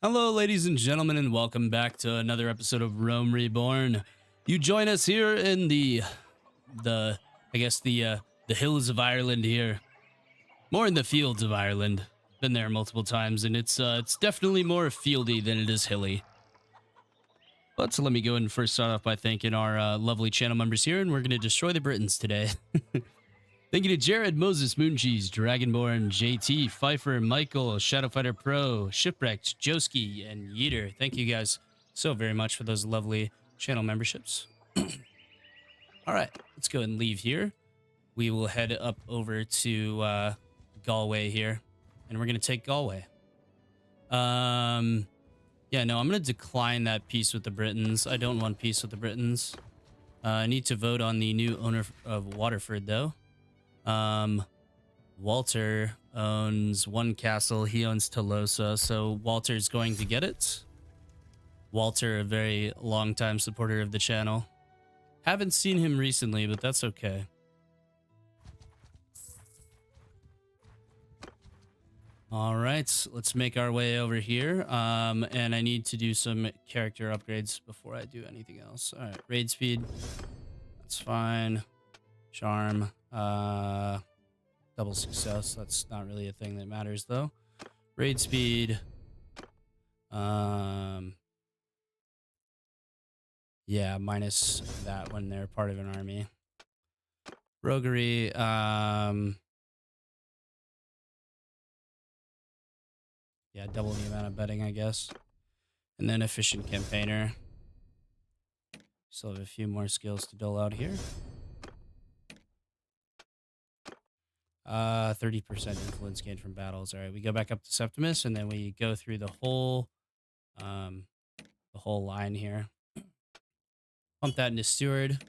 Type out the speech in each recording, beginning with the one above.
Hello, ladies and gentlemen, and welcome back to another episode of Rome Reborn. You join us here in the I guess the hills of Ireland here, more in the fields of Ireland. Been there multiple times, and it's definitely more fieldy than it is hilly. But so let me go ahead and first start off by thanking our lovely channel members here, and we're going to destroy the Britons today. Thank you to Jared, Moses, Mooncheese, Dragonborn, JT, Pfeiffer, Michael, Shadowfighter Pro, Shipwrecked, Joski, and Yeeter. Thank you guys so very much for those lovely channel memberships. All right, let's go and leave here. We will head up over to Galway here, and we're going to take Galway. Yeah, no, I'm going to decline that peace with the Britons. I don't want peace with the Britons. I need to vote on the new owner of Waterford, though. Walter owns one castle. He owns Tolosa, so Walter's going to get it. Walter, a very long-time supporter of the channel. Haven't seen him recently, but that's okay. All right, let's make our way over here. And I need to do some character upgrades before I do anything else. All right, raid speed. That's fine. Charm. Double success. That's not really a thing that matters, though. Raid speed. Yeah, minus that when they're part of an army. Roguery. Yeah, double the amount of betting, I guess. And then efficient campaigner. Still have a few more skills to dole out here. 30% influence gained from battles. All right, we go back up to Septimus, and then we go through the whole line here. Pump that into Steward.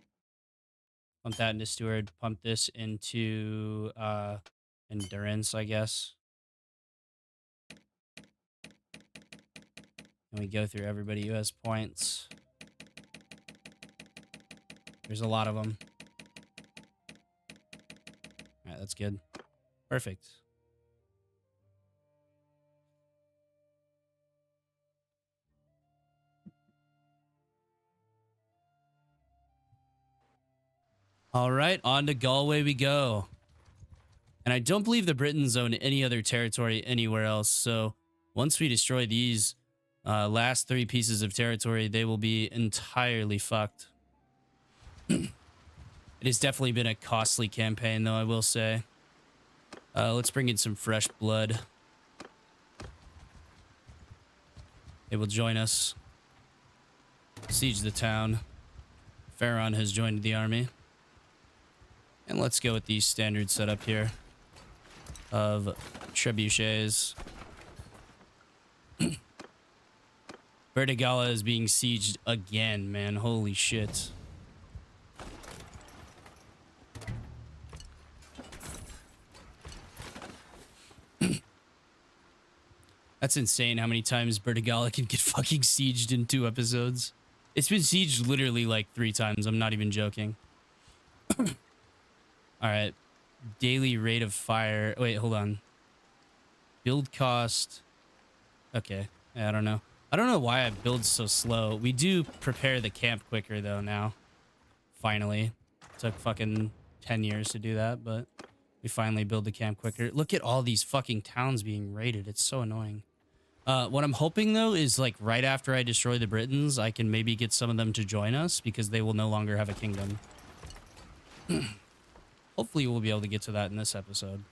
Pump that into Steward. Pump this into Endurance, I guess. And we go through everybody who has points. There's a lot of them. All right, that's good. Perfect. All right, on to Galway we go. And I don't believe the Britons own any other territory anywhere else. So once we destroy these last 3 pieces of territory, they will be entirely fucked. It has definitely been a costly campaign, though, I will say. Let's bring in some fresh blood. They will join us. Siege the town. Pharaon has joined the army. And let's go with the standard setup here of trebuchets. Vertigala is being sieged again, man. Holy shit. That's insane how many times Bertigala can get fucking sieged in 2 episodes. It's been sieged literally like 3 times. I'm not even joking. All right. Daily rate of fire. Wait, hold on. Build cost. Okay. I don't know. I don't know why I build so slow. We do prepare the camp quicker, though, now. Finally. Took fucking 10 years to do that, but we finally build the camp quicker. Look at all these fucking towns being raided. It's so annoying. What I'm hoping, though, is like right after I destroy the Britons, I can maybe get some of them to join us because they will no longer have a kingdom. Hopefully we'll be able to get to that in this episode.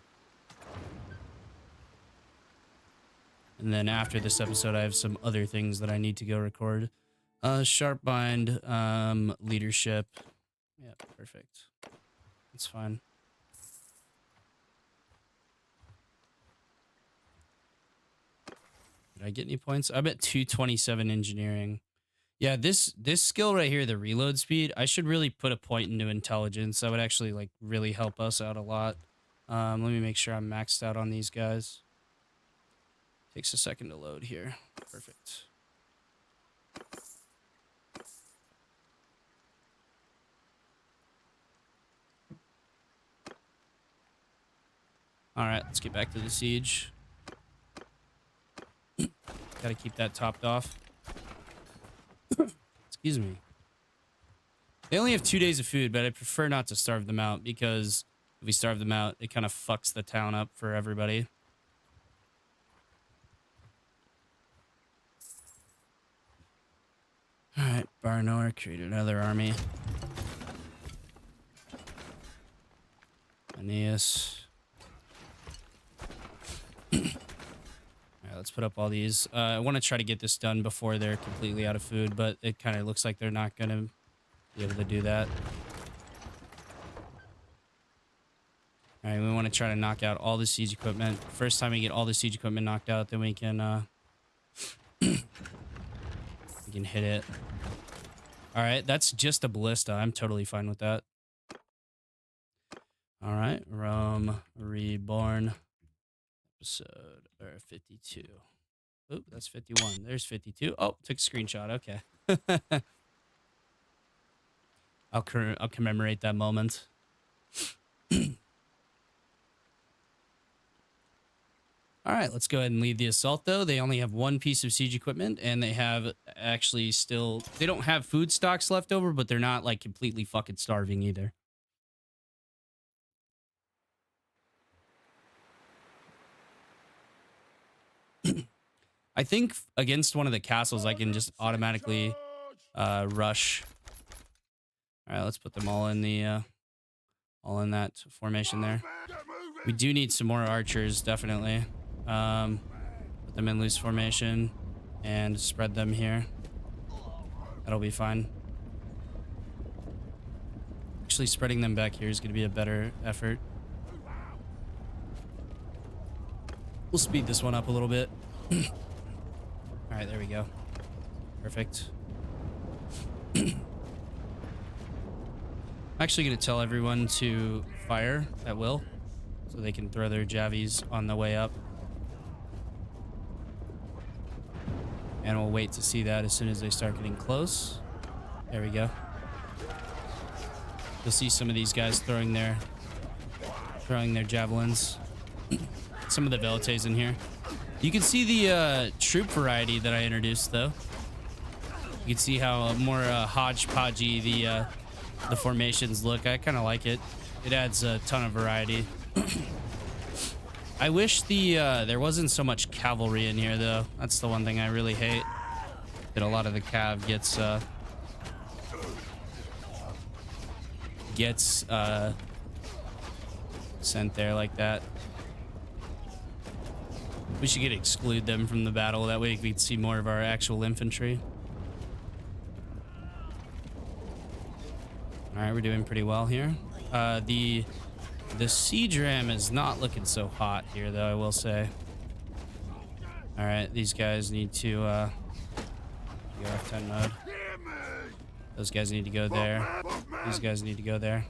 And then after this episode, I have some other things that I need to go record. Sharp bind, leadership. Yeah, perfect. That's fine. Did I get any points? I'm at 227 engineering. Yeah, this skill right here, the reload speed, I should really put a point into intelligence. That would actually like really help us out a lot. Let me make sure I'm maxed out on these guys. Takes a second to load here. Perfect. All right, let's get back to the siege. Got Gotta keep that topped off. Excuse me. They only have 2 days of food, but I prefer not to starve them out because if we starve them out, it kind of fucks the town up for everybody. All right, Barnor create another army. Aeneas. All right, let's put up all these. I want to try to get this done before they're completely out of food, but it kind of looks like they're not going to be able to do that. All right, we want to try to knock out all the siege equipment. First time we get all the siege equipment knocked out, then we can we can hit it. All right, that's just a ballista. I'm totally fine with that. All right, Rome Reborn episode 52. Oop, that's 51. There's 52. Oh, took a screenshot. Okay. I'll commemorate that moment. All right, let's go ahead and lead the assault, though. They only have one piece of siege equipment, and they have actually still... They don't have food stocks left over, but they're not, like, completely fucking starving either. I think against one of the castles, I can just automatically rush. All right, let's put them all in the... all in that formation there. We do need some more archers, definitely. Put them in loose formation and spread them here. That'll be fine. Actually, spreading them back here is going to be a better effort. We'll speed this one up a little bit. All right, there we go. Perfect. I'm actually going to tell everyone to fire at will so they can throw their javies on the way up. And we'll wait to see that as soon as they start getting close. There we go. You'll see some of these guys throwing their javelins. Some of the velites in here. You can see the troop variety that I introduced, though. You can see how more hodgepodgey the formations look. I kind of like it. It adds a ton of variety. I wish there wasn't so much cavalry in here, though. That's the one thing I really hate. That a lot of the cav gets sent there like that. We should exclude them from the battle. That way we can see more of our actual infantry. All right, we're doing pretty well here. The siege ram is not looking so hot here, though, I will say. All right, these guys need to go off 10 mode. Those guys need to go there. These guys need to go there.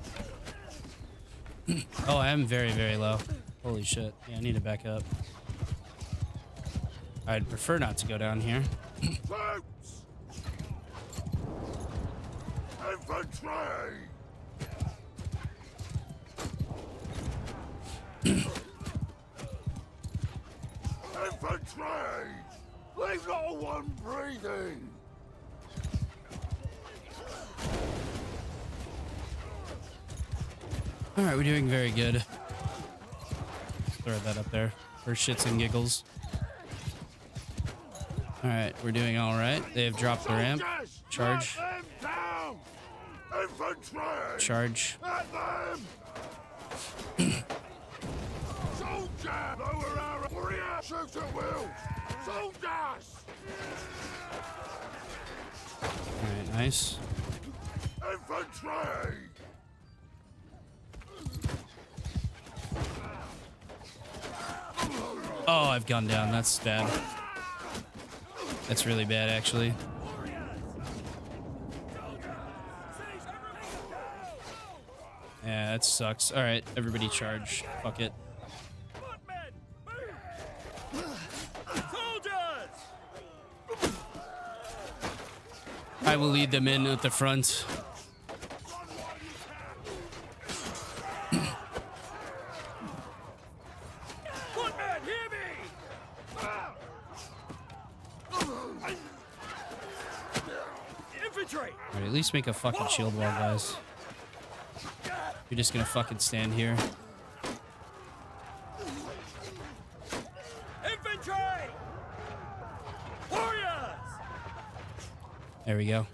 Oh, I am very, very low. Holy shit. Yeah, I need to back up. I'd prefer not to go down here. Infantry! Infantry! Leave no one breathing! All right, we're doing very good. Let's throw that up there for shits and giggles. All right, we're doing all right. They have dropped the ramp. Charge. Charge. Shoot at will! Soldiers! All right, nice. Infantry! Oh, I've gone down. That's bad. That's really bad, actually. Yeah, that sucks. All right, everybody charge. Fuck it. I will lead them in at the front. Alright, at least make a fucking shield wall, guys. You're just gonna fucking stand here. Infantry! Warriors! There we go.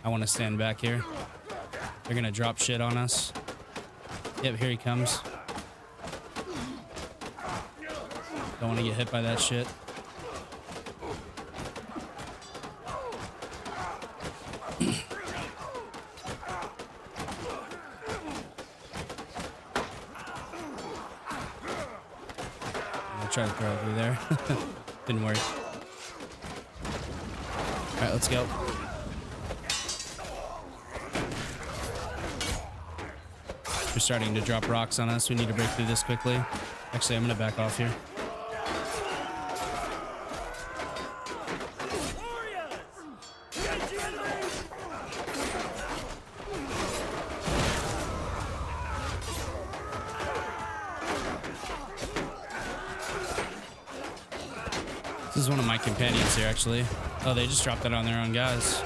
I want to stand back here. They're gonna drop shit on us. Yep, here he comes. Don't want to get hit by that shit. I'll try to throw it through there. Didn't work. All right, let's go. They're starting to drop rocks on us. We need to break through this quickly. Actually, I'm gonna back off here. This is one of my companions here, actually. Oh, they just dropped that on their own guys.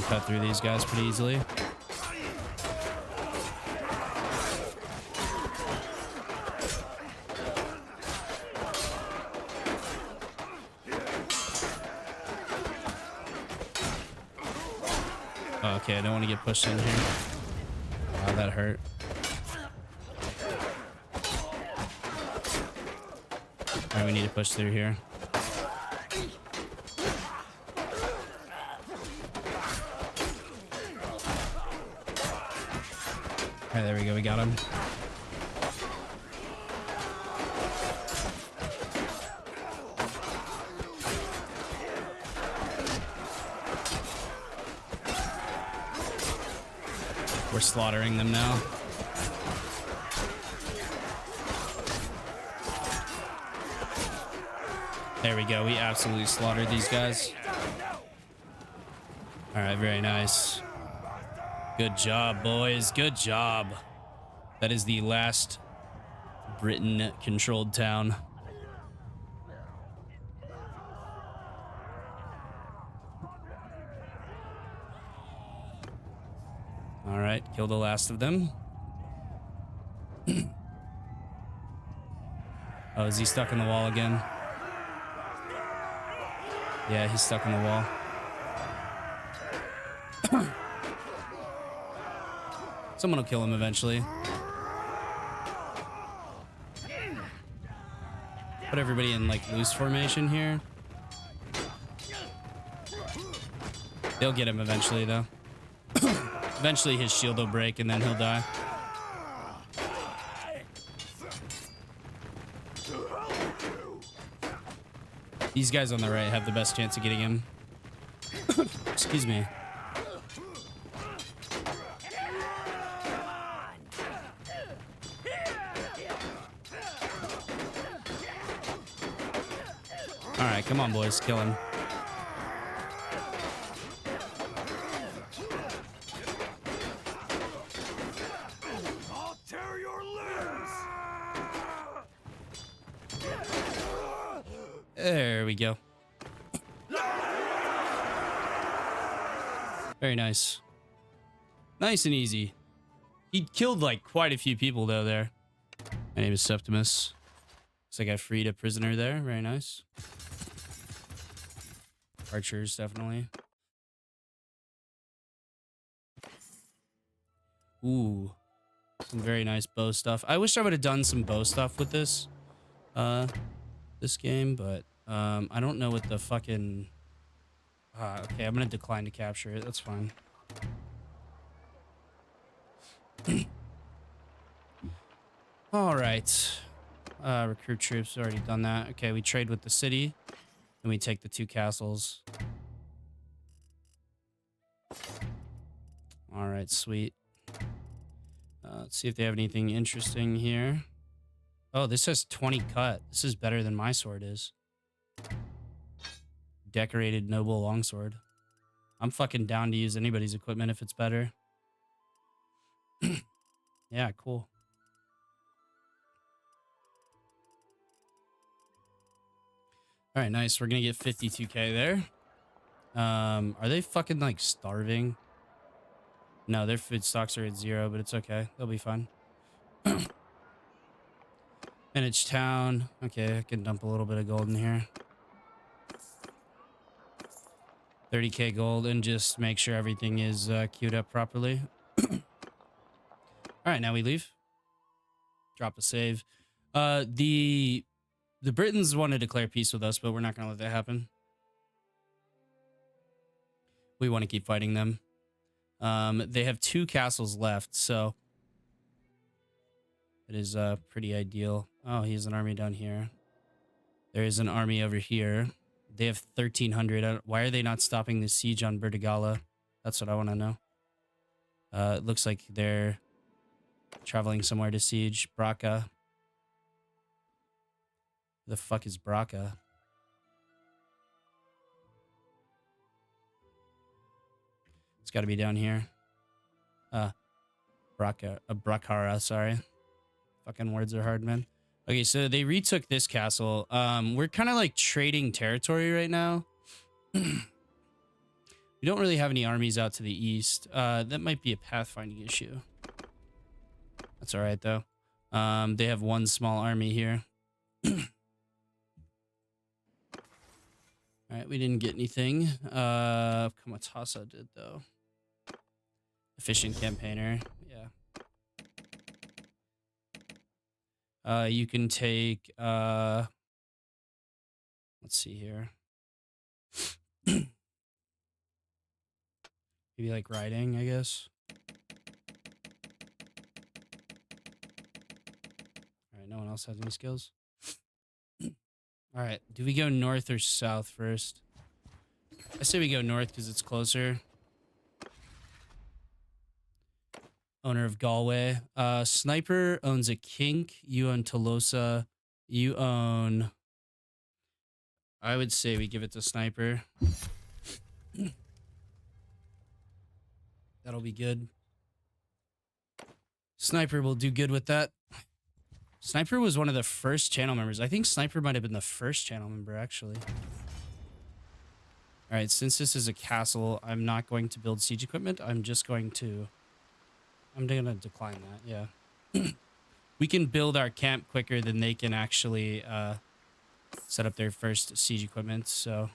Cut through these guys pretty easily. Oh, okay, I don't want to get pushed in here. Wow, that hurt. Alright, we need to push through here. Alright, there we go. We got him. We're slaughtering them now. There we go. We absolutely slaughtered these guys. Alright, very nice. Good job, boys. Good job. That is the last Britain-controlled town. All right, kill the last of them. Oh, is he stuck in the wall again? Yeah, he's stuck in the wall. Someone will kill him eventually. Put everybody in like loose formation here. They'll get him eventually though. Eventually his shield will break and then he'll die. These guys on the right have the best chance of getting him. Excuse me. All right, come on, boys, kill him. I'll tear your limbs! There we go. Very nice. Nice and easy. He killed like quite a few people though there. My name is Septimus. Looks like I freed a prisoner there. Very nice. Archers, definitely. Ooh. Some very nice bow stuff. I wish I would have done some bow stuff with this. This game, but I don't know what the fucking... okay, I'm gonna decline to capture it. That's fine. All right. Recruit troops. Already done that. Okay, we trade with the city. And we take the 2 castles. All right, sweet. Let's see if they have anything interesting here. Oh, this has 20 cut. This is better than my sword is. Decorated noble longsword. I'm fucking down to use anybody's equipment if it's better. Yeah, cool. All right, nice. We're gonna get 52k there. Are they fucking like starving? No, their food stocks are at 0, but it's okay. They'll be fine. Manage town. Okay, I can dump a little bit of gold in here. 30k gold and just make sure everything is queued up properly. All right, now we leave. Drop a save. The Britons want to declare peace with us, but we're not going to let that happen. We want to keep fighting them. They have 2 castles left, so it is pretty ideal. Oh, he has an army down here. There is an army over here. They have 1,300. Why are they not stopping the siege on Bertigala? That's what I want to know. It looks like they're traveling somewhere to siege Braca. The fuck is Braca? It's got to be down here. Bracara, sorry. Fucking words are hard, man. Okay, so they retook this castle. We're kind of like trading territory right now. We don't really have any armies out to the east. That might be a pathfinding issue. That's all right, though. They have 1 small army here. All right, we didn't get anything. Kamatasa did, though. Efficient campaigner. Yeah. You can take... let's see here. Maybe like riding, I guess. All right, no one else has any skills. All right, do we go north or south first? I say we go north because it's closer. Owner of Galway. Sniper owns a kink. You own Tolosa. You own... I would say we give it to Sniper. That'll be good. Sniper will do good with that. Sniper was one of the first channel members. I think Sniper might have been the first channel member, actually. All right, since this is a castle, I'm not going to build siege equipment. I'm just going to... I'm going to decline that, yeah. We can build our camp quicker than they can actually set up their first siege equipment, so...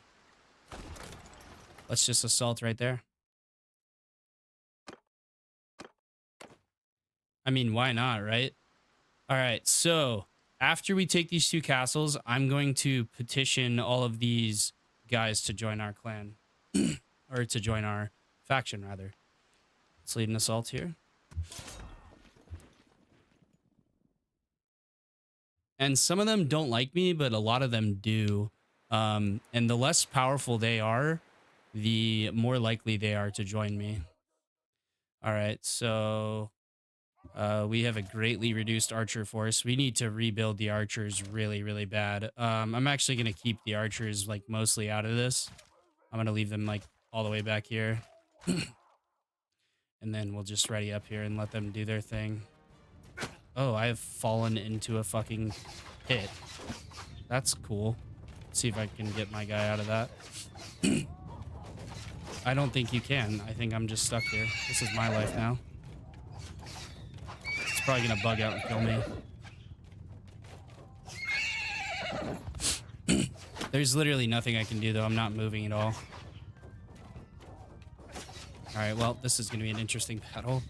Let's just assault right there. I mean, why not, right? All right, so after we take these 2 castles, I'm going to petition all of these guys to join our clan. Or to join our faction, rather. Let's lead an assault here. And some of them don't like me, but a lot of them do. And the less powerful they are, the more likely they are to join me. All right, so we have a greatly reduced archer force. We need to rebuild the archers really, really bad. I'm actually going to keep the archers like mostly out of this. I'm going to leave them like all the way back here. And then we'll just ready up here and let them do their thing. Oh, I have fallen into a fucking pit. That's cool. Let's see if I can get my guy out of that. I don't think you can. I think I'm just stuck here. This is my life now. It's probably gonna bug out and kill me. There's literally nothing I can do, though. I'm not moving at all. Alright, well, this is gonna be an interesting battle.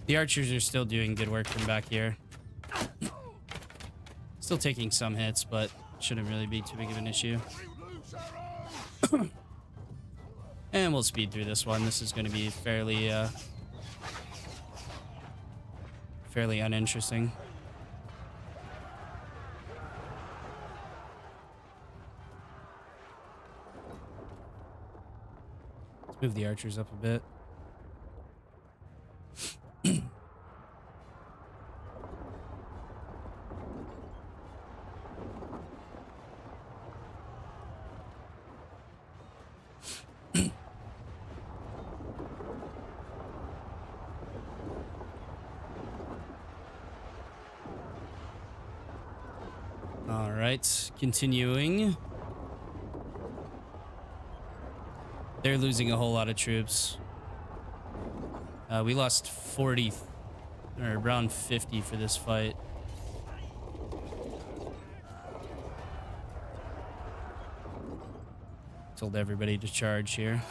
The archers are still doing good work from back here. Still taking some hits, but shouldn't really be too big of an issue. And we'll speed through this one. This is going to be fairly uninteresting. Let's move the archers up a bit. right, continuing. They're losing a whole lot of troops. We lost 40 or around 50 for this fight. Told everybody to charge here.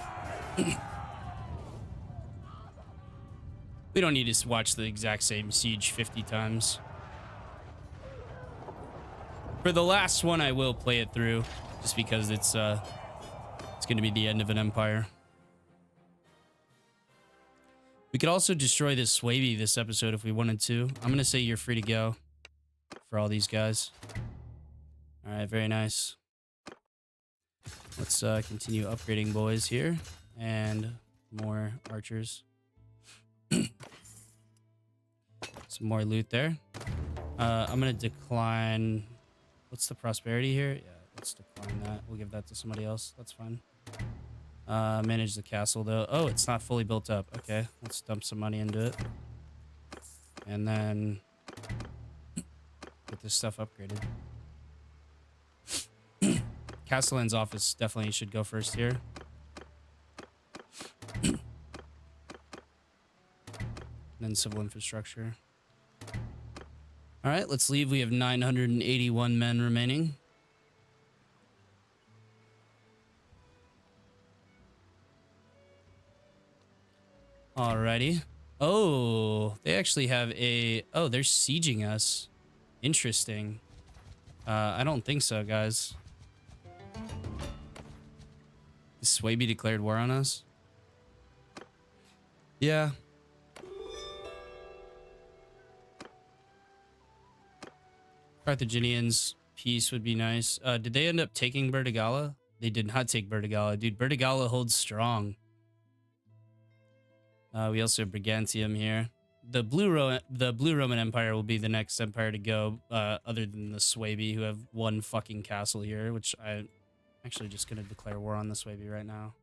We don't need to watch the exact same siege 50 times. For the last one, I will play it through, just because it's going to be the end of an empire. We could also destroy this Swaby this episode if we wanted to. I'm going to say you're free to go for all these guys. All right, very nice. Let's continue upgrading boys here and more archers. Some more loot there. I'm going to decline. What's the prosperity here? Yeah, let's decline that. We'll give that to somebody else. That's fine. Manage the castle, though. Oh, it's not fully built up. Okay, let's dump some money into it. And then get this stuff upgraded. Castellan's office definitely should go first here. Then civil infrastructure. All right, let's leave. We have 981 men remaining. Alrighty. Oh, they actually have a... Oh, they're sieging us. Interesting. I don't think so, guys. Is Swaby declared war on us? Yeah. Carthaginians, peace would be nice. Did they end up taking Bertigala? They did not take Bertigala. Dude, Bertigala holds strong. We also have Brigantium here. The Blue Roman Empire will be the next empire to go, other than the Swaby, who have one fucking castle here, which I'm actually just going to declare war on the Swaby right now.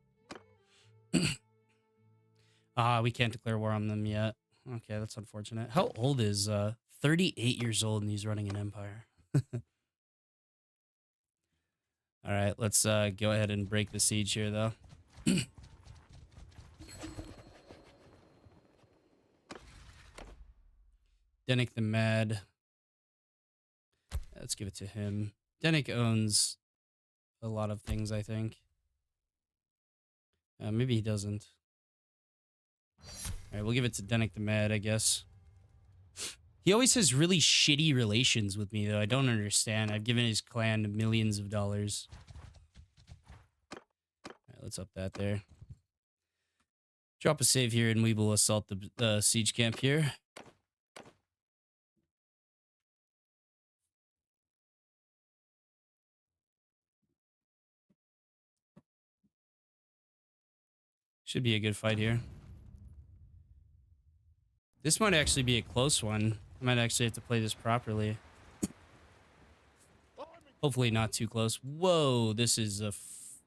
We can't declare war on them yet. Okay, that's unfortunate. How old is 38 years old and he's running an empire? All right, let's go ahead and break the siege here, though. Denik the Mad. Let's give it to him. Denik owns a lot of things, I think. Maybe he doesn't. All right, we'll give it to Denik the Mad, I guess. He always has really shitty relations with me, though. I don't understand. I've given his clan millions of dollars. All right, let's up that there. Drop a save here, and we will assault the siege camp here. Should be a good fight here. This might actually be a close one. I might actually have to play this properly. Hopefully not too close. Whoa, this is a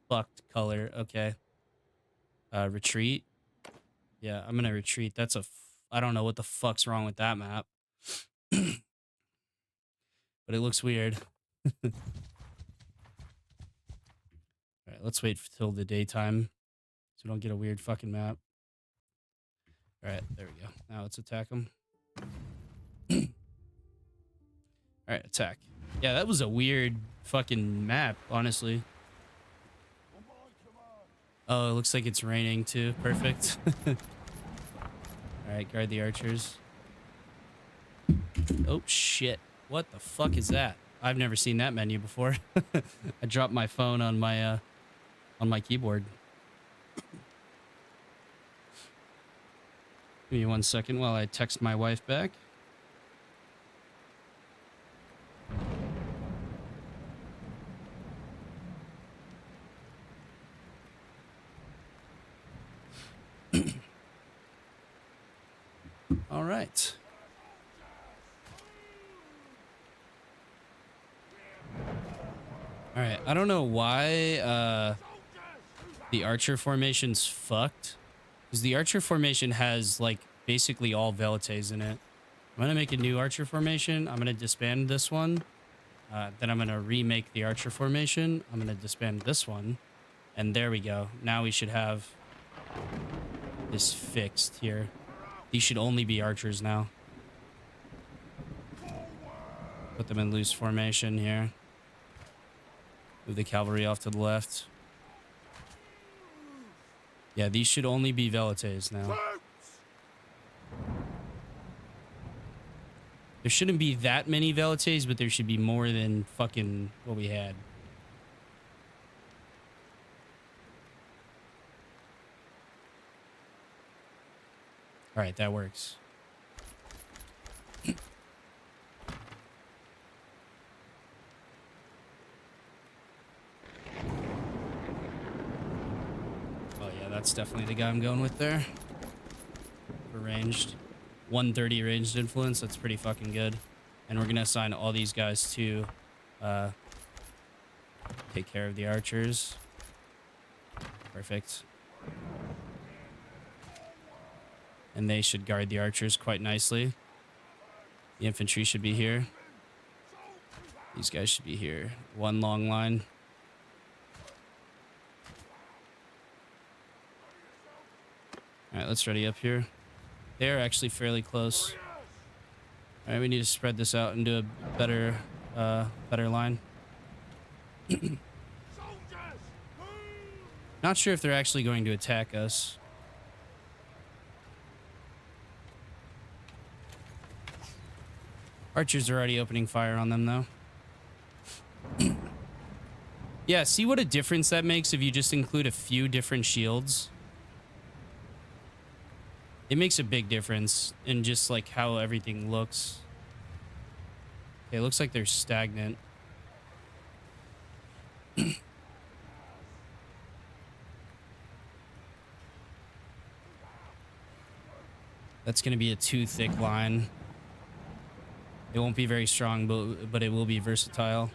fucked color. Okay. Retreat. Yeah, I'm gonna retreat. That's a... I don't know what the fuck's wrong with that map. But it looks weird. All right, let's wait till the daytime so we don't get a weird fucking map. All right, there we go. Now let's attack them. All right, attack. Yeah, that was a weird fucking map, honestly. Oh, it looks like it's raining too. Perfect. All right, guard the archers. Oh, shit. What the fuck is that? I've never seen that menu before. I dropped my phone on my keyboard. Give me 1 second while I text my wife back. All right. All right. I don't know why the archer formation's fucked. Because the archer formation has, like, basically all velites in it. I'm going to make a new archer formation. I'm going to disband this one. Then I'm going to remake the archer formation. I'm going to disband this one. And there we go. Now we should have this fixed here. These should only be archers now. Put them in loose formation here. Move the cavalry off to the left. Yeah, these should only be velites now. There shouldn't be that many velites, but there should be more than fucking what we had. All right, that works. Oh yeah, that's definitely the guy I'm going with there. For ranged. 130 ranged influence, that's pretty fucking good. And we're gonna assign all these guys to take care of the archers. Perfect. And they should guard the archers quite nicely. The infantry should be here. These guys should be here. One long line. All right, let's ready up here. They're actually fairly close. All right, we need to spread this out and do a better line. Not sure if they're actually going to attack us. Archers are already opening fire on them, though. Yeah, see what a difference that makes if you just include a few different shields? It makes a big difference in just, like, how everything looks. Okay, it looks like they're stagnant. That's going to be a too thick line. It won't be very strong, but it will be versatile.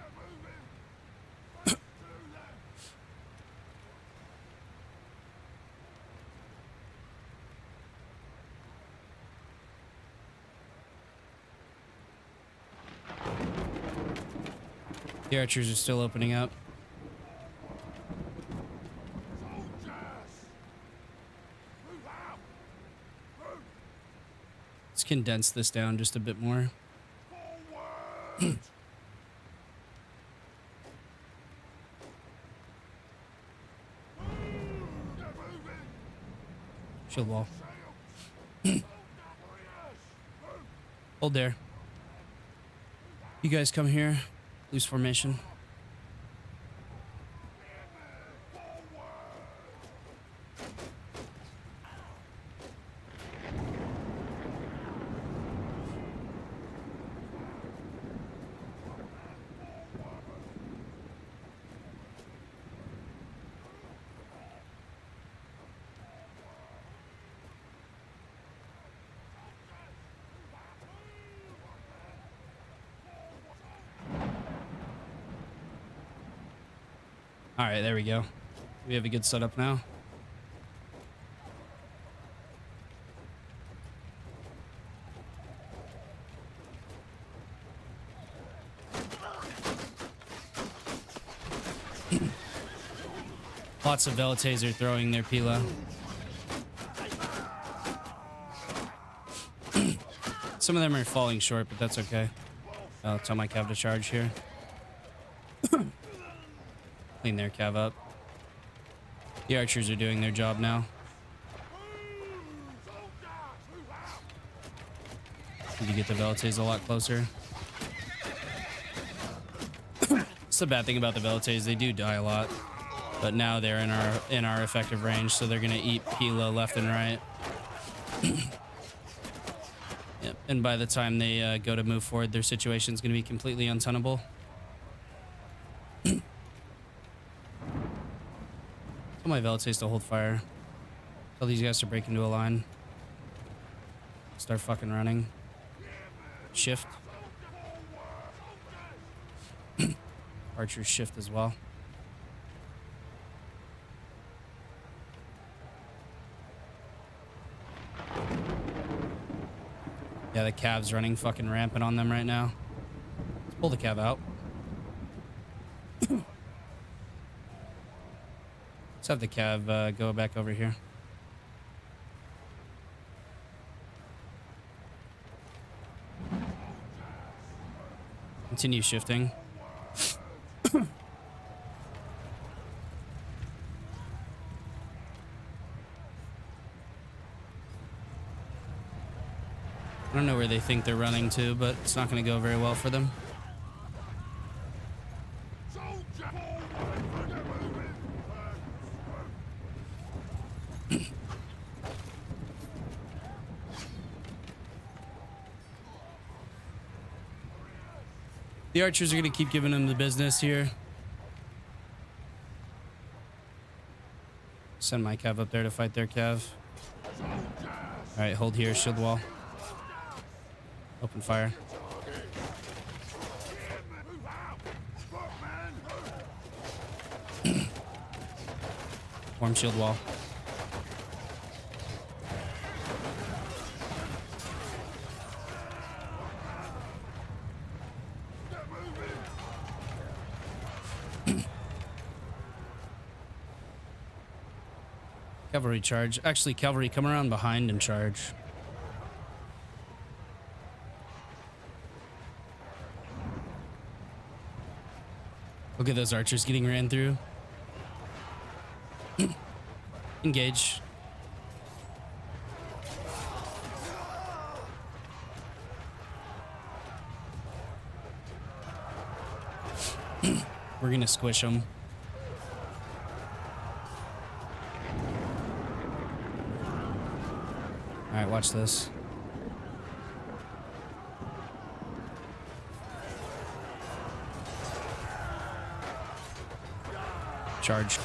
The archers are still opening up. Let's condense this down just a bit more. Shield wall. Hold there. You guys come here. Loose formation. All right, there we go. We have a good setup now. Lots of velites are throwing their Pila. Some of them are falling short, but that's okay. I'll tell my cav to charge here. Clean their cav up. The archers are doing their job now. Need to get the velites a lot closer. It's the bad thing about the velites, they do die a lot. But now they're in our effective range, so they're gonna eat Pila left and right. Yep. And by the time they go to move forward, their situation's gonna be completely untenable. Tell my velites to hold fire. Tell these guys to break into a line. Start fucking running. Shift. Archers shift as well. Yeah, the cav's running fucking rampant on them right now. Let's pull the cav out. Let's have the cav go back over here. Continue shifting. I don't know where they think they're running to, but it's not going to go very well for them. The archers are going to keep giving them the business here. Send my cav up there to fight their cav. All right, hold here, shield wall. Open fire. Form shield wall. Cavalry charge. Actually, cavalry, come around behind and charge. Look at those archers getting ran through. Engage. We're gonna squish them. All right, watch this. Charge.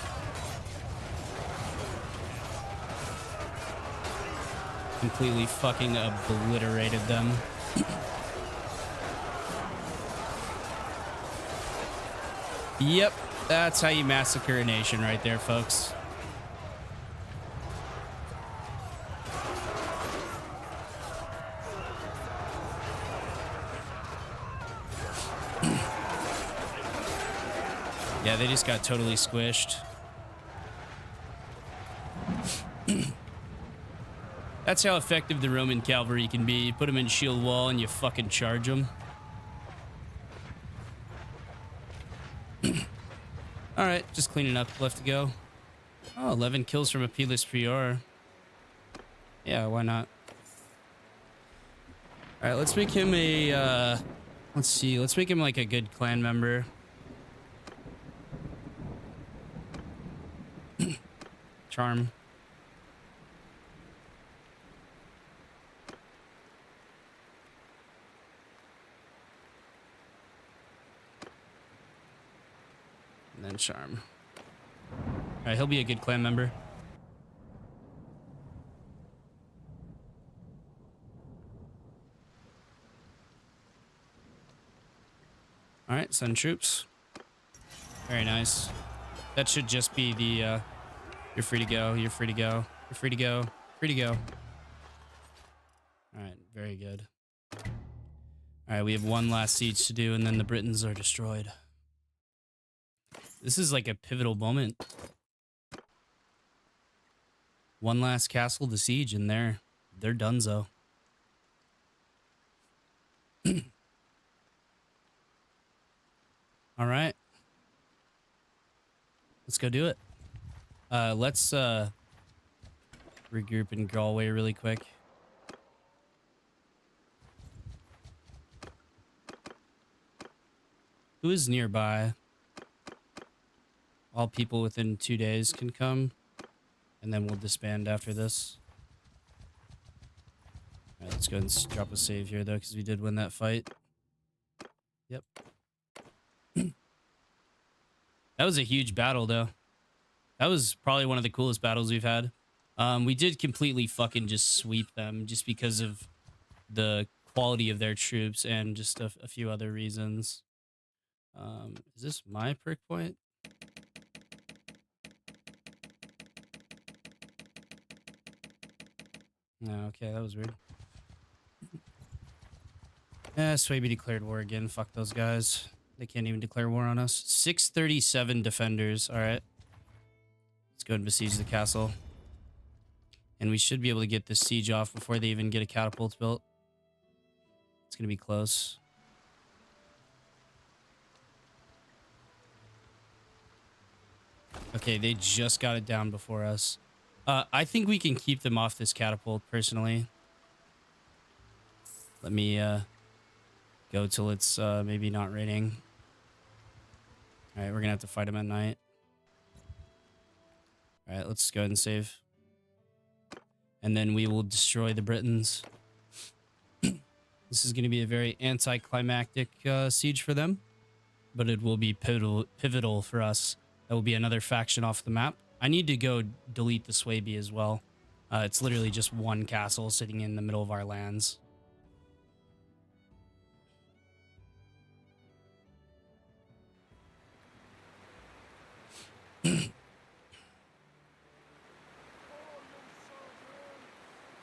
Completely fucking obliterated them. Yep, that's how you massacre a nation right there, folks. Yeah, they just got totally squished. That's how effective the Roman cavalry can be. You put them in shield wall and you fucking charge them. All right, just cleaning up. Left to go. Oh, 11 kills from a P-list PR. Yeah, why not? All right, let's make him a... let's see. Let's make him like a good clan member. Charm. And then charm. All right, he'll be a good clan member. All right, send troops. Very nice. That should just be the... you're free to go. You're free to go. You're free to go. Free to go. All right, very good. All right, we have one last siege to do, and then the Britons are destroyed. This is like a pivotal moment. One last castle to siege, and they're donezo. All right. Let's go do it. Let's regroup in Galway really quick. Who is nearby? All people within 2 days can come, and then we'll disband after this. All right, let's go and drop a save here, though, because we did win that fight. Yep. That was a huge battle, though. That was probably one of the coolest battles we've had. We did completely fucking just sweep them just because of the quality of their troops and just a few other reasons. Is this my prick point? No, okay, that was weird. Swaby declared war again. Fuck those guys. They can't even declare war on us. 637 defenders. All right. Let's go and besiege the castle. And we should be able to get this siege off before they even get a catapult built. It's going to be close. Okay, they just got it down before us. I think we can keep them off this catapult, personally. Let me go till it's maybe not raining. All right, we're going to have to fight them at night. All right, let's go ahead and save. And then we will destroy the Britons. This is going to be a very anticlimactic siege for them, but it will be pivotal for us. That will be another faction off the map. I need to go delete the Swaby as well. It's literally just one castle sitting in the middle of our lands.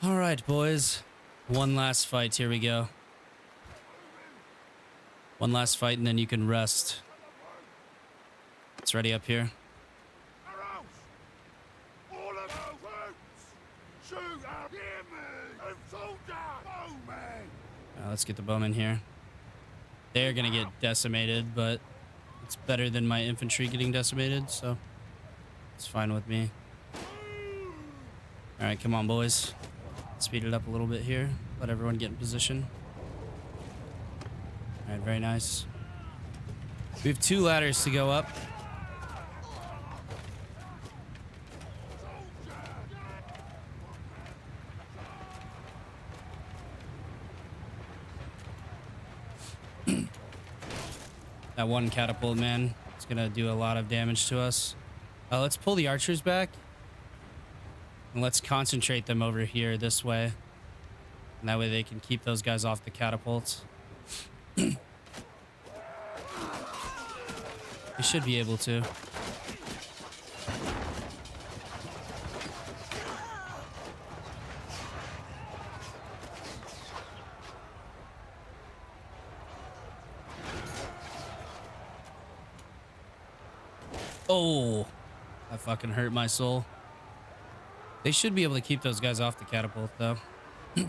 All right, boys. One last fight. Here we go. One last fight, and then you can rest. It's ready up here. Let's get the bowmen here. They're gonna get decimated, but it's better than my infantry getting decimated, so it's fine with me. All right, come on, boys. Speed it up a little bit here. Let everyone get in position. All right, very nice. We have 2 ladders to go up. That one catapult, man, it's gonna do a lot of damage to us. Let's pull the archers back. And let's concentrate them over here this way. And that way they can keep those guys off the catapults. They should be able to. Oh, that fucking hurt my soul. They should be able to keep those guys off the catapult, though. All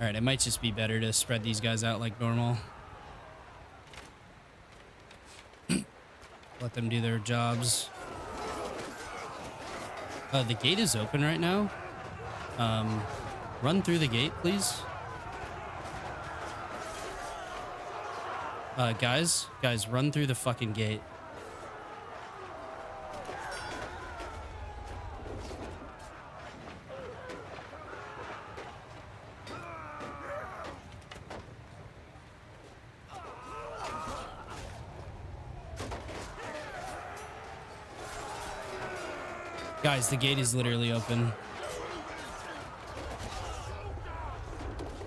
right, it might just be better to spread these guys out like normal. Let them do their jobs. The gate is open right now. Run through the gate, please. Guys, run through the fucking gate. Guys, the gate is literally open.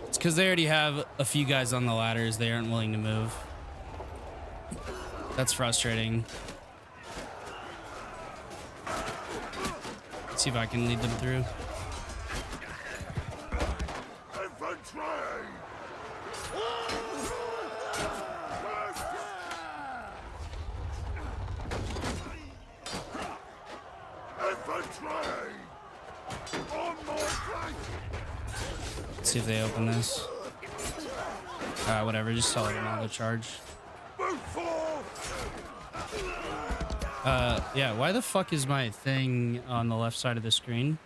It's because they already have a few guys on the ladders. They aren't willing to move. That's frustrating. Let's see if I can lead them through. Let's see if they open this. Whatever, just tell them all to charge. Yeah, why the fuck is my thing on the left side of the screen?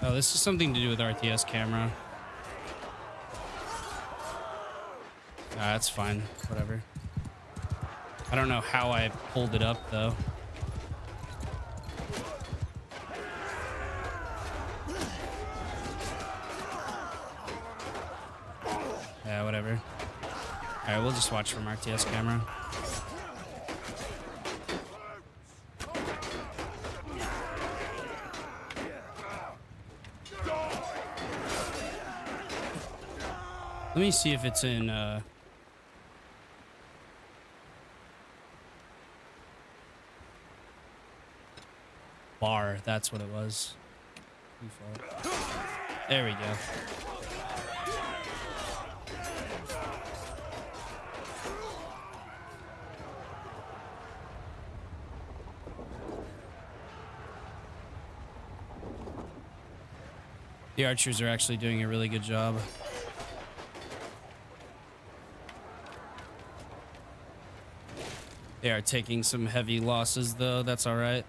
Oh, this is something to do with RTS camera. That's fine. Whatever. I don't know how I pulled it up, though. Yeah, whatever. Alright, we'll just watch from RTS camera. Let me see if it's in bar. That's what it was. Default. There we go. The archers are actually doing a really good job. They are taking some heavy losses, though. That's all right.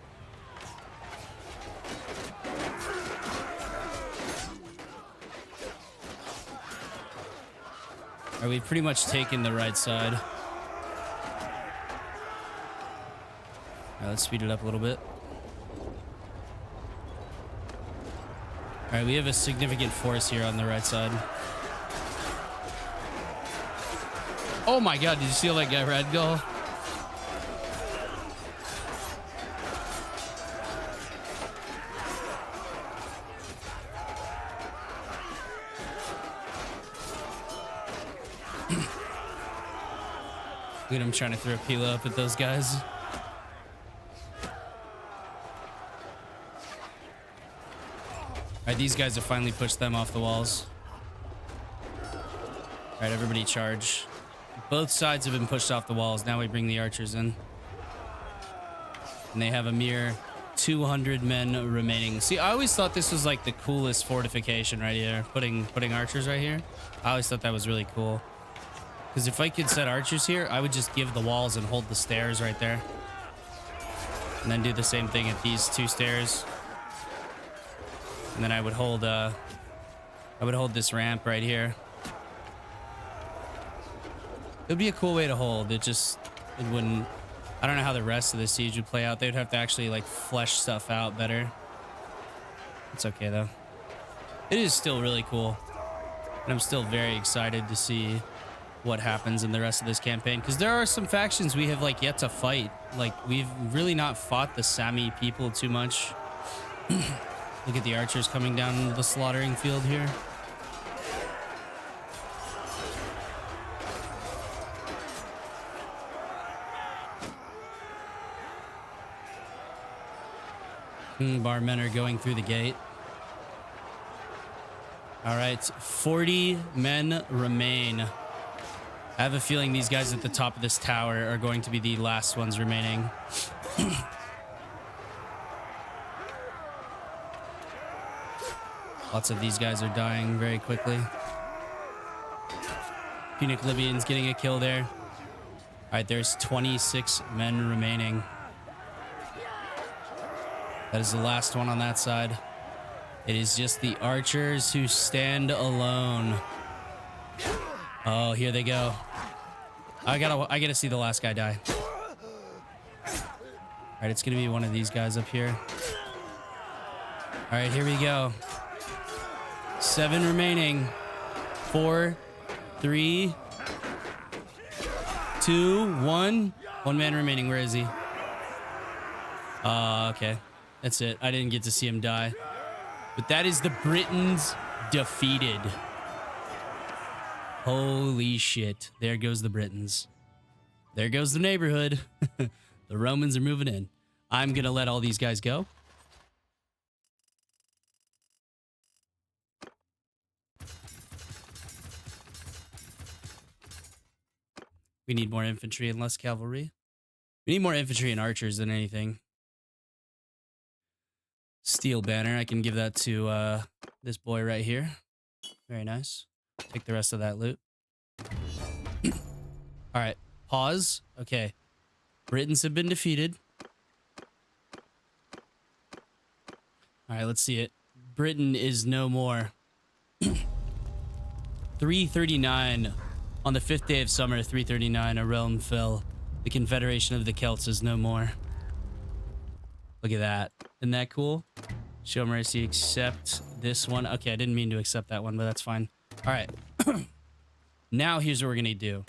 All right, we've pretty much taken the right side. All right, let's speed it up a little bit. All right, we have a significant force here on the right side. Oh my god, did you see that guy red go? Look at him trying to throw Pila up at those guys. Alright, these guys have finally pushed them off the walls. Alright, everybody charge. Both sides have been pushed off the walls. Now we bring the archers in. And they have a mere 200 men remaining. See, I always thought this was like the coolest fortification right here. Putting archers right here. I always thought that was really cool. Because if I could set archers here, I would just give the walls and hold the stairs right there. And then do the same thing at these two stairs. And then I would hold this ramp right here. It would be a cool way to hold. It wouldn't, I don't know how the rest of the siege would play out. They would have to actually like flesh stuff out better. It's okay though. It is still really cool. And I'm still very excited to see what happens in the rest of this campaign. Because there are some factions we have like yet to fight. Like we've really not fought the Sami people too much. Look at the archers coming down the slaughtering field here. Bar men are going through the gate. All right, 40 men remain. I have a feeling these guys at the top of this tower are going to be the last ones remaining. Lots of these guys are dying very quickly. Punic Libyans getting a kill there. All right, there's 26 men remaining. That is the last one on that side. It is just the archers who stand alone. Oh, here they go. I gotta see the last guy die. All right, it's gonna be one of these guys up here. All right, here we go. 7 remaining. 4, 3, 2, 1. 1 man remaining. Where is he? Okay. That's it. I didn't get to see him die. But that is the Britons defeated. Holy shit. There goes the Britons. There goes the neighborhood. The Romans are moving in. I'm going to let all these guys go. We need more infantry and less cavalry. We need more infantry and archers than anything. Steel banner. I can give that to this boy right here. Very nice. Take the rest of that loot. All right. Pause. Okay. Britons have been defeated. All right. Let's see it. Britain is no more. 339. On the 5th day of summer, 339, a realm fell. The Confederation of the Celts is no more. Look at that. Isn't that cool? Show mercy, accept this one. Okay, I didn't mean to accept that one, but that's fine. All right. Now here's what we're going to do.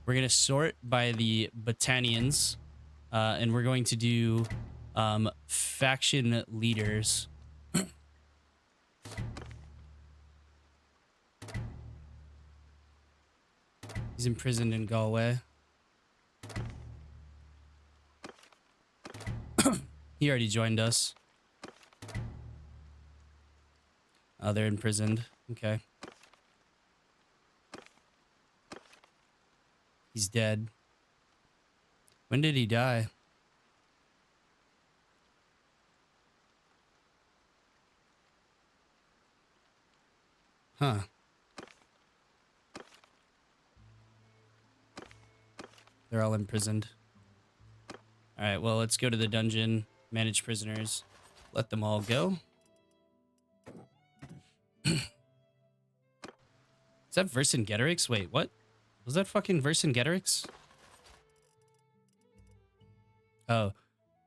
We're going to sort by the Battanians, and we're going to do faction leaders. He's imprisoned in Galway. He already joined us. Oh, they're imprisoned. Okay. He's dead. When did he die? Huh. They're all imprisoned. All right, well, let's go to the dungeon, manage prisoners, let them all go. Is that Vercingetorix? Wait, what? Was that fucking Vercingetorix? Oh,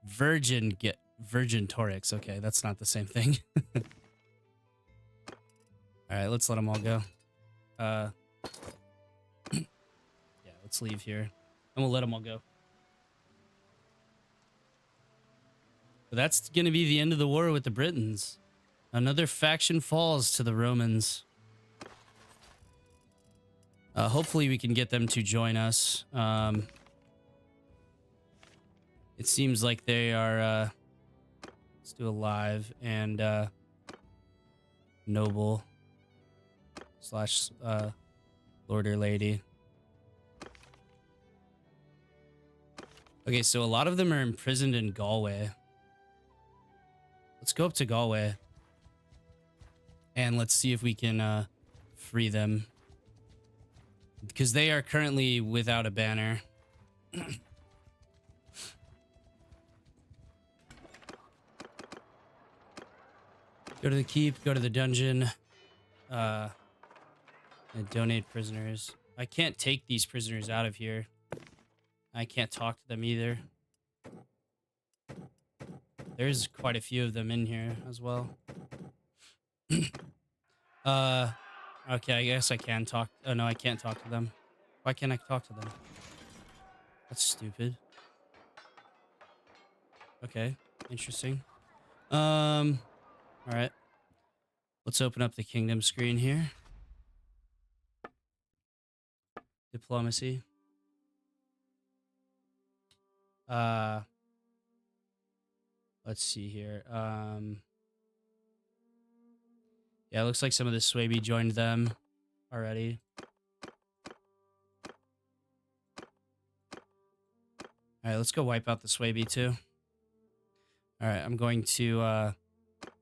Virgin Torix. Okay, that's not the same thing. All right, let's let them all go. Yeah, let's leave here. And we'll let them all go. But that's going to be the end of the war with the Britons. Another faction falls to the Romans. Hopefully we can get them to join us. It seems like they are... let's do alive and noble slash lord or lady. Okay, so a lot of them are imprisoned in Galway. Let's go up to Galway. And let's see if we can free them. Because they are currently without a banner. Go to the keep, go to the dungeon. And donate prisoners. I can't take these prisoners out of here. I can't talk to them either. There's quite a few of them in here as well. Okay, I guess I can talk. Oh, no, I can't talk to them. Why can't I talk to them? That's stupid. Okay, interesting. All right. Let's open up the kingdom screen here. Diplomacy. Let's see here. Yeah, it looks like some of the Swaby joined them already. All right, let's go wipe out the Swaby too. All right, I'm going to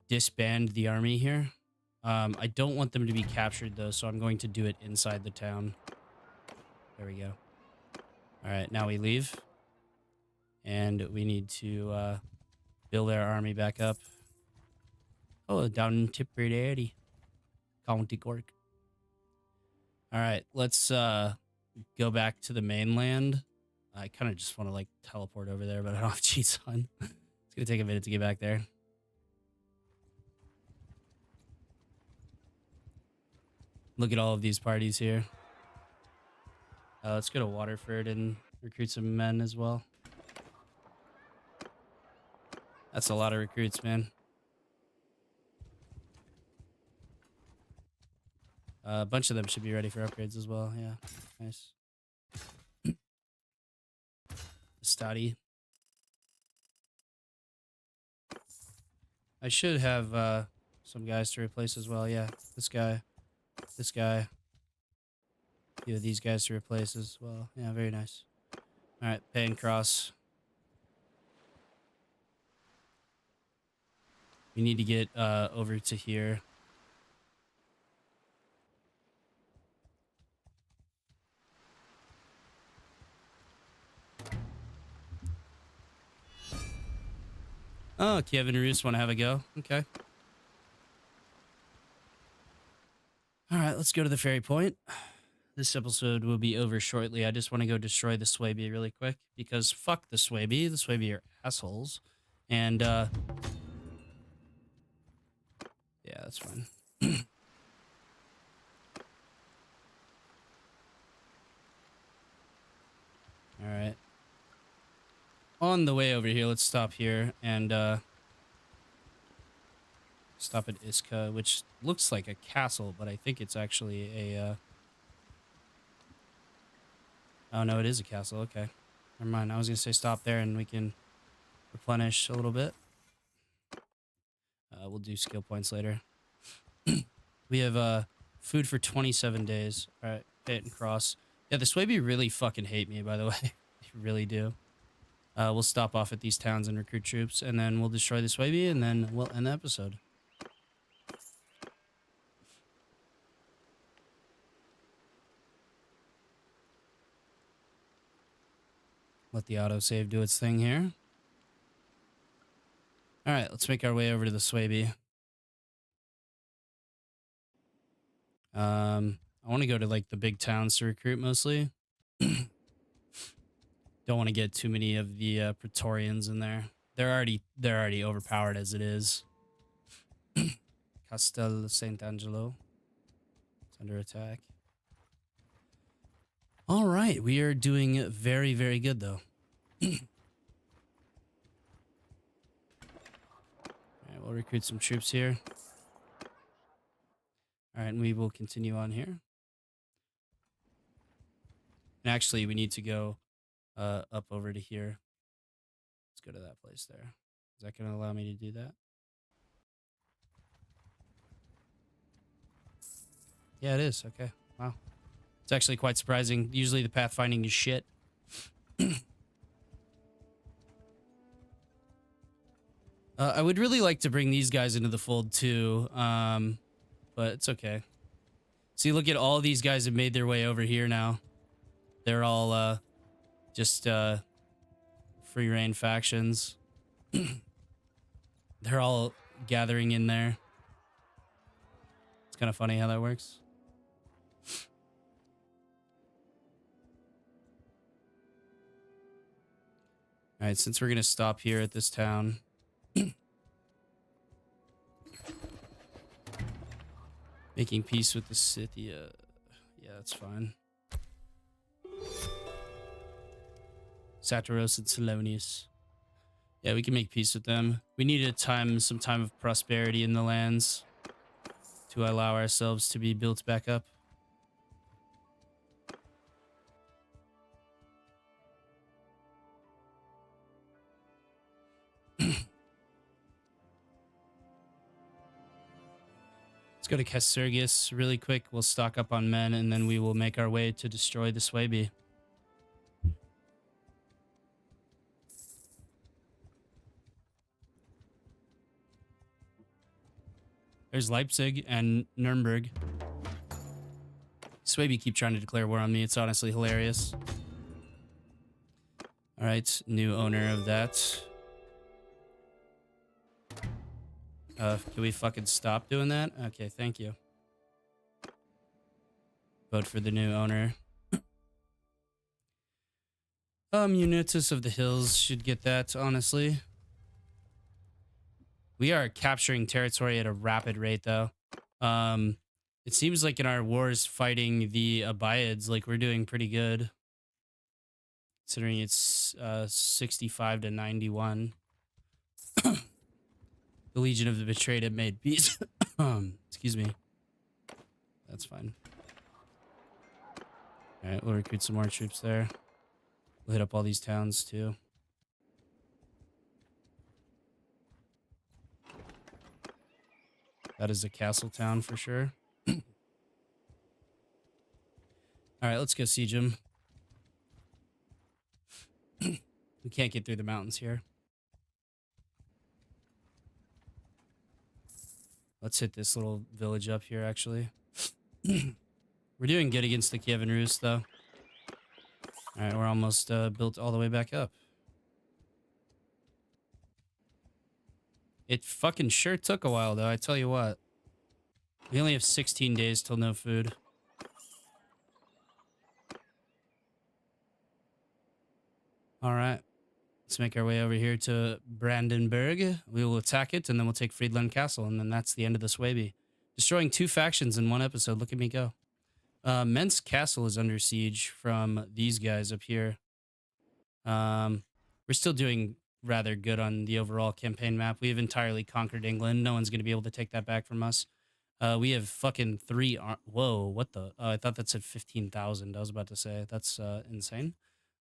disband the army here. I don't want them to be captured though, so I'm going to do it inside the town. There we go. All right, now we leave. And we need to build our army back up. Oh, down in Tipperary, County Cork. All right, let's go back to the mainland. I kind of just want to like teleport over there, but I don't have cheats on. It's gonna take a minute to get back there. Look at all of these parties here. Let's go to Waterford and recruit some men as well. That's a lot of recruits, man. A bunch of them should be ready for upgrades as well. Yeah, nice. Stoddy. I should have some guys to replace as well. Yeah, this guy, a few of these guys to replace as well. Yeah, very nice. All right, pay and cross. We need to get over to here. Oh, Kiev and Roos want to have a go. Okay. All right, let's go to the ferry point. This episode will be over shortly. I just want to go destroy the Swaby really quick because fuck the Swaby. The Swaby are assholes. And, yeah, that's fine. All right. On the way over here, let's stop here and, stop at Iska, which looks like a castle, but I think it's actually a, Oh, no, it is a castle. Okay. Never mind. I was going to say stop there and we can replenish a little bit. We'll do skill points later. We have food for 27 days. All right. Hit and cross. Yeah, the Swaby really fucking hate me, by the way. They really do. We'll stop off at these towns and recruit troops, and then we'll destroy the Swaby, and then we'll end the episode. Let the autosave do its thing here. All right, let's make our way over to the Swaby. I want to go to like the big towns to recruit mostly. Don't want to get too many of the Praetorians in there. They're already overpowered as it is. Castel Sant'Angelo. It's under attack. All right, we are doing very, very good though. All right, we'll recruit some troops here. All right, and we will continue on here. And actually, we need to go up over to here. Let's go to that place there. Is that going to allow me to do that? Yeah, it is. Okay. Wow. It's actually quite surprising. Usually the pathfinding is shit. I would really like to bring these guys into the fold too, but it's okay. See, look at all these guys have made their way over here now. They're all just free reign factions. They're all gathering in there. It's kind of funny how that works. All right, since we're going to stop here at this town. Making peace with the Scythia. Yeah, that's fine. Satyros and Salonius. Yeah, we can make peace with them. We need some time of prosperity in the lands to allow ourselves to be built back up. Let's go to Casergius really quick. We'll stock up on men, and then we will make our way to destroy the Swaby. There's Leipzig and Nuremberg. Swaby keep trying to declare war on me. It's honestly hilarious. All right, new owner of that. Can we fucking stop doing that? Okay, thank you. Vote for the new owner. Unitus of the Hills should get that, honestly. We are capturing territory at a rapid rate, though. It seems like in our wars fighting the Abiads, like we're doing pretty good. Considering it's 65 to 91. The Legion of the Betrayed have made peace. Excuse me. That's fine. All right, we'll recruit some more troops there. We'll hit up all these towns too. That is a castle town for sure. All right, let's go siege them. We can't get through the mountains here. Let's hit this little village up here, actually. We're doing good against the Kievan Rus, though. All right, we're almost built all the way back up. It fucking sure took a while, though, I tell you what. We only have 16 days till no food. All right. Let's make our way over here to Brandenburg. We will attack it, and then we'll take Friedland Castle, and then that's the end of the Swaby. Destroying 2 factions in 1 episode. Look at me go. Mentz Castle is under siege from these guys up here. We're still doing rather good on the overall campaign map. We have entirely conquered England. No one's going to be able to take that back from us. We have fucking whoa, what the? I thought that said 15,000. I was about to say that's insane.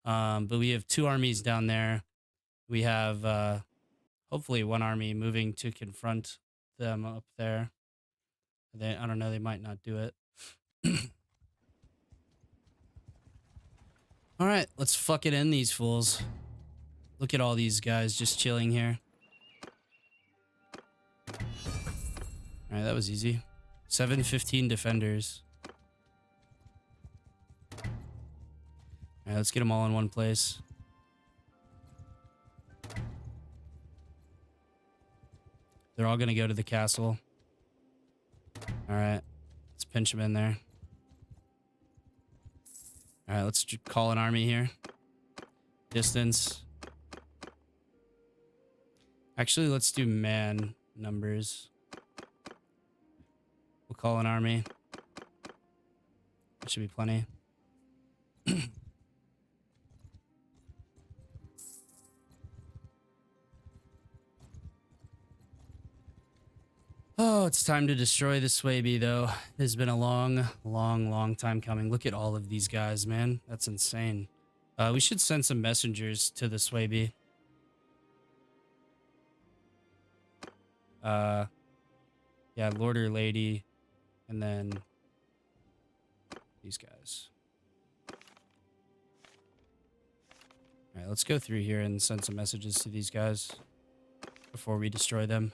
But we have 2 armies down there. We have hopefully 1 army moving to confront them up there. I don't know, they might not do it. All right, let's fucking end these fools. Look at all these guys just chilling here. All right, that was easy. 715 defenders. All right, let's get them all in one place. They're all going to go to the castle. All right, let's pinch them in there. All right, let's call an army here. Distance. Actually, let's do man numbers. We'll call an army. That should be plenty. Oh, it's time to destroy the Swaby, though. It has been a long time coming. Look at all of these guys, man. That's insane. We should send some messengers to the Swaby. Yeah, Lord or Lady, and then these guys. All right, let's go through here and send some messages to these guys before we destroy them.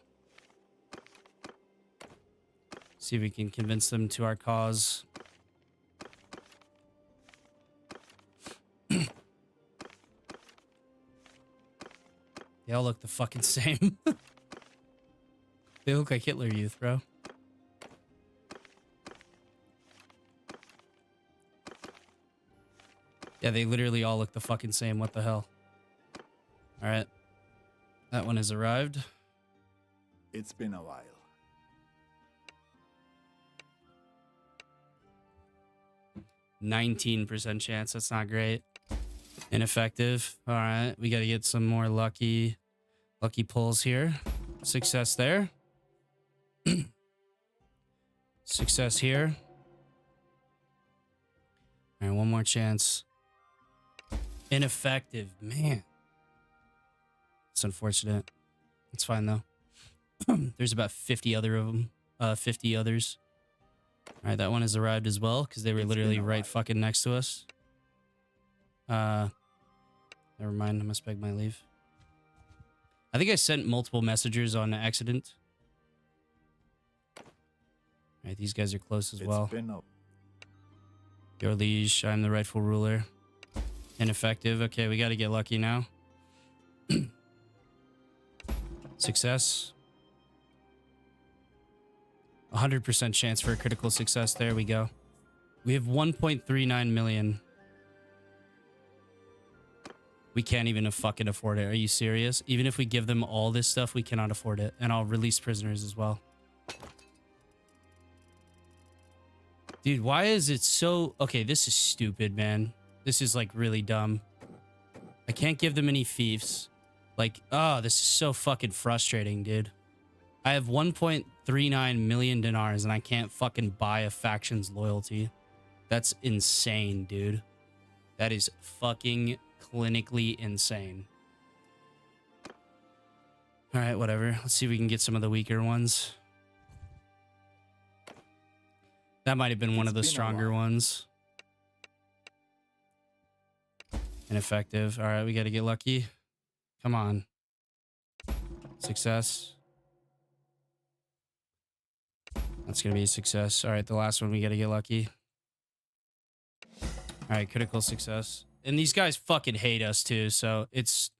See if we can convince them to our cause. They all look the fucking same. They look like Hitler Youth, bro. Yeah, they literally all look the fucking same. What the hell? All right. That one has arrived. It's been a while. 19% chance. That's not great. Ineffective. All right. We got to get some more lucky pulls here. Success there. Success here. All right. One more chance. Ineffective. Man. It's unfortunate. It's fine, though. There's about 50 other of them. 50 others. All right, that one has arrived as well because they were literally right fucking next to us. Never mind. I must beg my leave. I think I sent multiple messengers on accident. All right, these guys are close as well. Your liege, I'm the rightful ruler. Ineffective. Okay, we got to get lucky now. Success. 100% chance for a critical success. There we go. We have 1.39 million. We can't even fucking afford it. Are you serious? Even if we give them all this stuff, we cannot afford it. And I'll release prisoners as well. Dude, why is it so... Okay, this is stupid, man. This is, like, really dumb. I can't give them any fiefs. Like, oh, this is so fucking frustrating, dude. I have 1.39 million dinars and I can't fucking buy a faction's loyalty. That's insane, dude. That is fucking clinically insane. All right, whatever. Let's see if we can get some of the weaker ones. That might have been one of the stronger ones. Ineffective. All right, we got to get lucky. Come on. Success. That's going to be a success. All right, the last one, we got to get lucky. All right, critical success. And these guys fucking hate us too, so it's...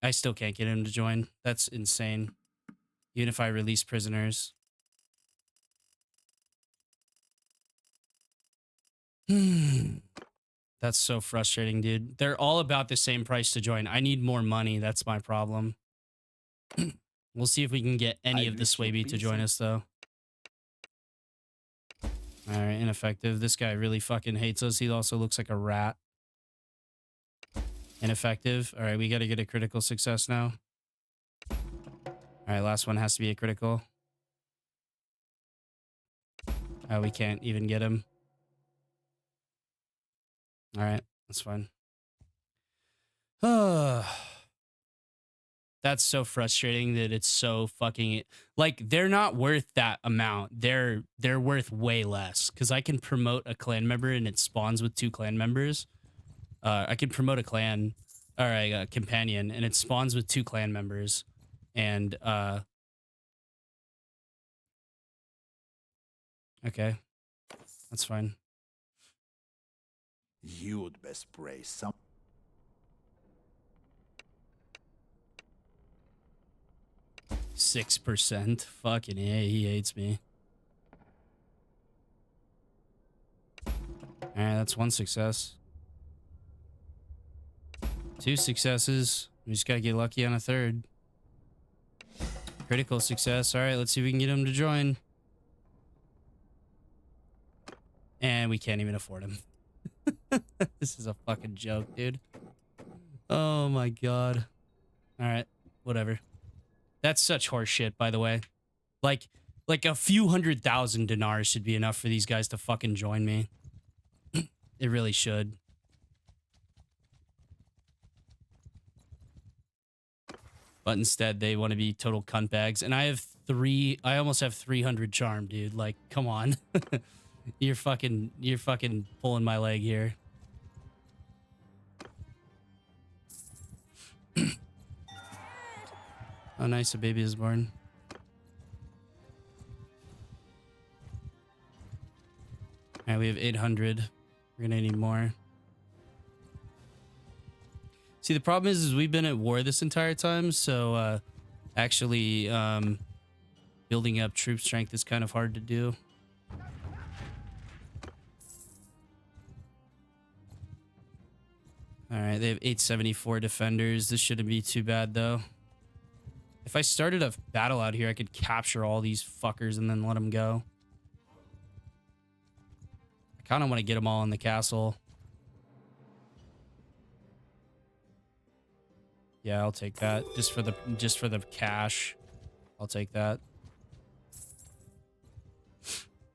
I still can't get him to join. That's insane. Even if I release prisoners. That's so frustrating, dude. They're all about the same price to join. I need more money. That's my problem. We'll see if we can get any of the Swaby to join us, though. All right, ineffective. This guy really fucking hates us. He also looks like a rat. Ineffective. All right, we got to get a critical success now. All right, last one has to be a critical. Oh, we can't even get him. All right, that's fine. That's so frustrating that it's so fucking like they're not worth that amount. They're worth way less because I can promote a clan member and it spawns with 2 clan members. I can promote a clan or a companion and it spawns with 2 clan members, and okay, that's fine. You'd best pray some. 6%. Fucking yeah, he hates me. All right, that's 1 success. 2 successes. We just gotta get lucky on a 3rd. Critical success. All right, let's see if we can get him to join. And we can't even afford him. This is a fucking joke, dude. Oh my god. All right, whatever. That's such horse shit, by the way. Like a few 100,000 dinars should be enough for these guys to fucking join me. It really should. But instead, they want to be total cunt bags. And I almost have 300 charm, dude. Like, come on. You're fucking pulling my leg here. Oh, nice. A baby is born. All right, we have 800. We're going to need more. See, the problem is we've been at war this entire time. So, actually, building up troop strength is kind of hard to do. All right, they have 874 defenders. This shouldn't be too bad, though. If I started a battle out here, I could capture all these fuckers and then let them go. I kind of want to get them all in the castle. Yeah, I'll take that. Just for the cash. I'll take that.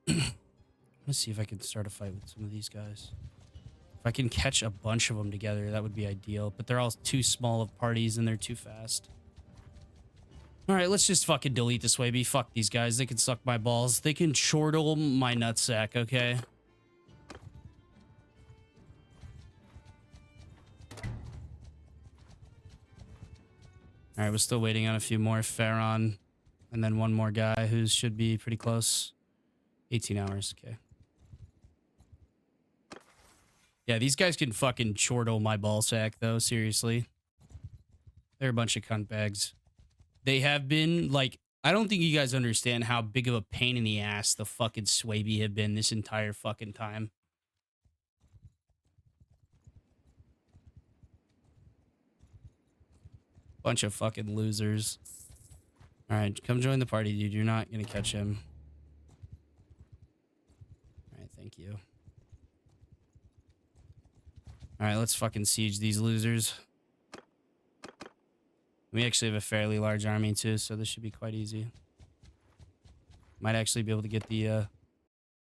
Let's see if I can start a fight with some of these guys. If I can catch a bunch of them together, that would be ideal. But they're all too small of parties and they're too fast. All right, let's just fucking delete this Wavy. Fuck these guys. They can suck my balls. They can chortle my nutsack, okay? All right, we're still waiting on a few more. Pharaon, and then one more guy who should be pretty close. 18 hours, okay. Yeah, these guys can fucking chortle my ballsack, though, seriously. They're a bunch of cunt bags. They have been, like, I don't think you guys understand how big of a pain in the ass the fucking Swaby have been this entire fucking time. Bunch of fucking losers. All right, come join the party, dude. You're not gonna catch him. All right, thank you. All right, let's fucking siege these losers. We actually have a fairly large army too, so this should be quite easy. Might actually be able to get the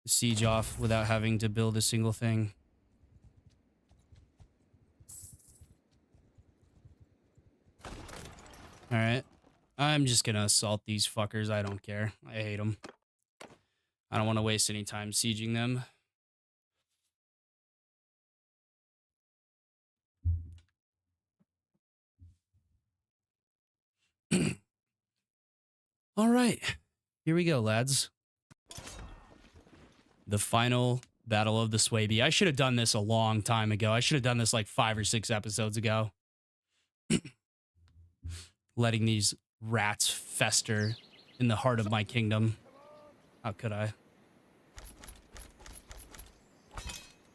siege off without having to build a single thing. All right. I'm just going to assault these fuckers. I don't care. I hate them. I don't want to waste any time sieging them. All right. Here we go, lads. The final battle of the Swaby. I should have done this a long time ago. I should have done this like 5 or 6 episodes ago. Letting these rats fester in the heart of my kingdom. How could I?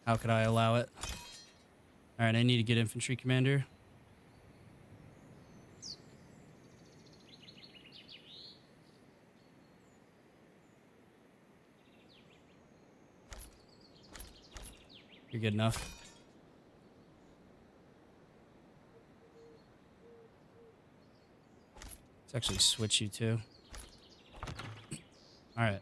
How could I allow it? All right, I need to get infantry commander. You're good enough. Let's actually switch you too. All right.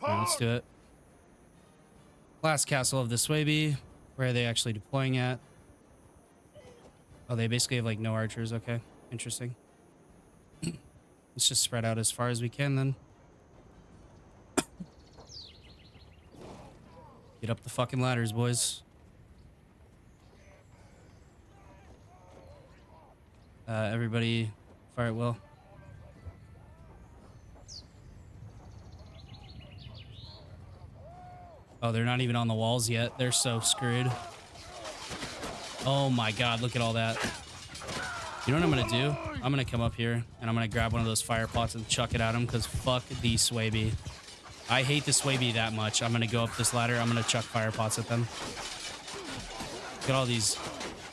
All right, let's do it. Last castle of the Swaby. Where are they actually deploying at? Oh, they basically have like no archers. Okay, interesting. Let's just spread out as far as we can then. Get up the fucking ladders, boys. Everybody fire at will. Oh, they're not even on the walls yet. They're so screwed. Oh my god, look at all that. You know what I'm gonna do? I'm gonna come up here and I'm gonna grab one of those fire pots and chuck it at them because fuck the Swaby. I hate the Swaby that much. I'm gonna go up this ladder. I'm gonna chuck fire pots at them. Look at all these.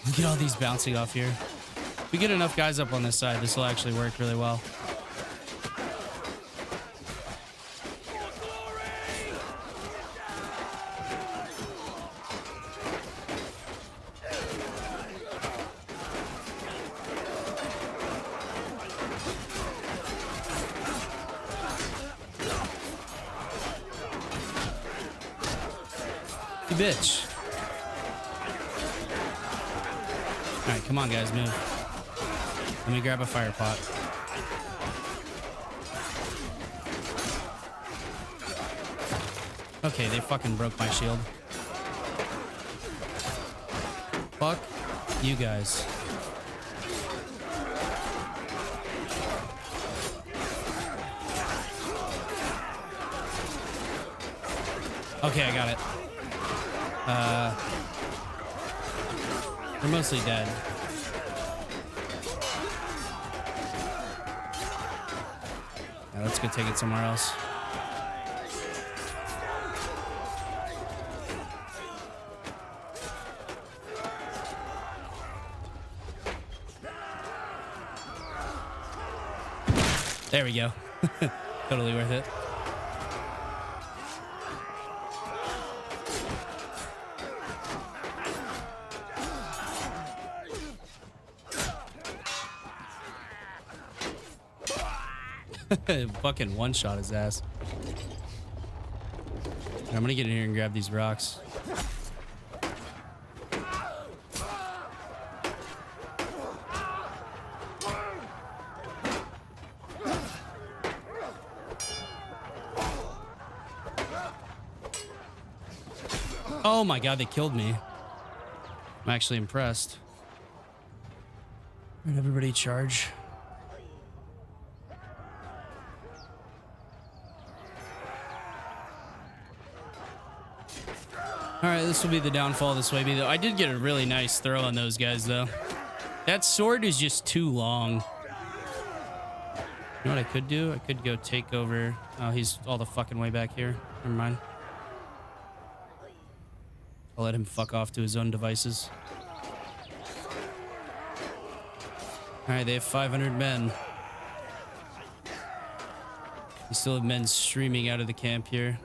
Look at all these bouncing off here. If we get enough guys up on this side, this will actually work really well. You bitch. All right, come on, guys, move. Let me grab a fire pot. Okay, they fucking broke my shield. Fuck you guys. Okay, I got it. They're mostly dead. Yeah, let's go take it somewhere else. There we go. Totally worth it. Fucking one-shot his ass. I'm gonna get in here and grab these rocks. Oh my god, they killed me. I'm actually impressed. All right, everybody charge. All right, this will be the downfall of this Swaby, though. I did get a really nice throw on those guys, though. That sword is just too long. You know what I could do? I could go take over. Oh, he's all the fucking way back here. Never mind. I'll let him fuck off to his own devices. All right, they have 500 men. We still have men streaming out of the camp here.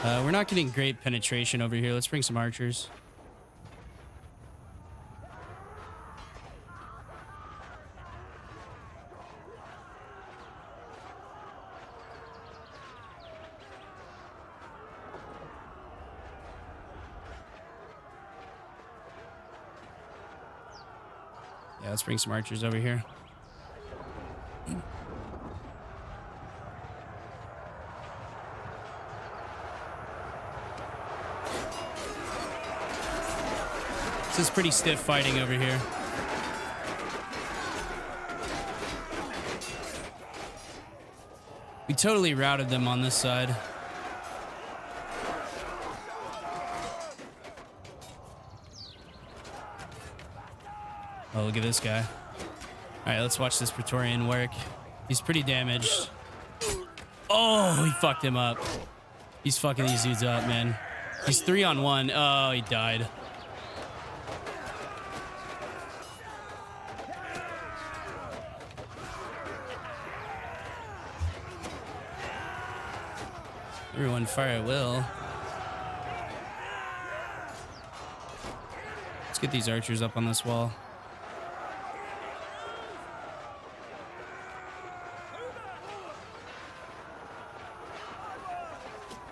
We're not getting great penetration over here. Let's bring some archers. Yeah, let's bring some archers over here. This is pretty stiff fighting over here. We totally routed them on this side. Oh, look at this guy. All right, let's watch this Praetorian work. He's pretty damaged. Oh, he fucked him up. He's fucking these dudes up, man. He's 3-on-1. Oh, he died. Everyone fire at will. Let's get these archers up on this wall.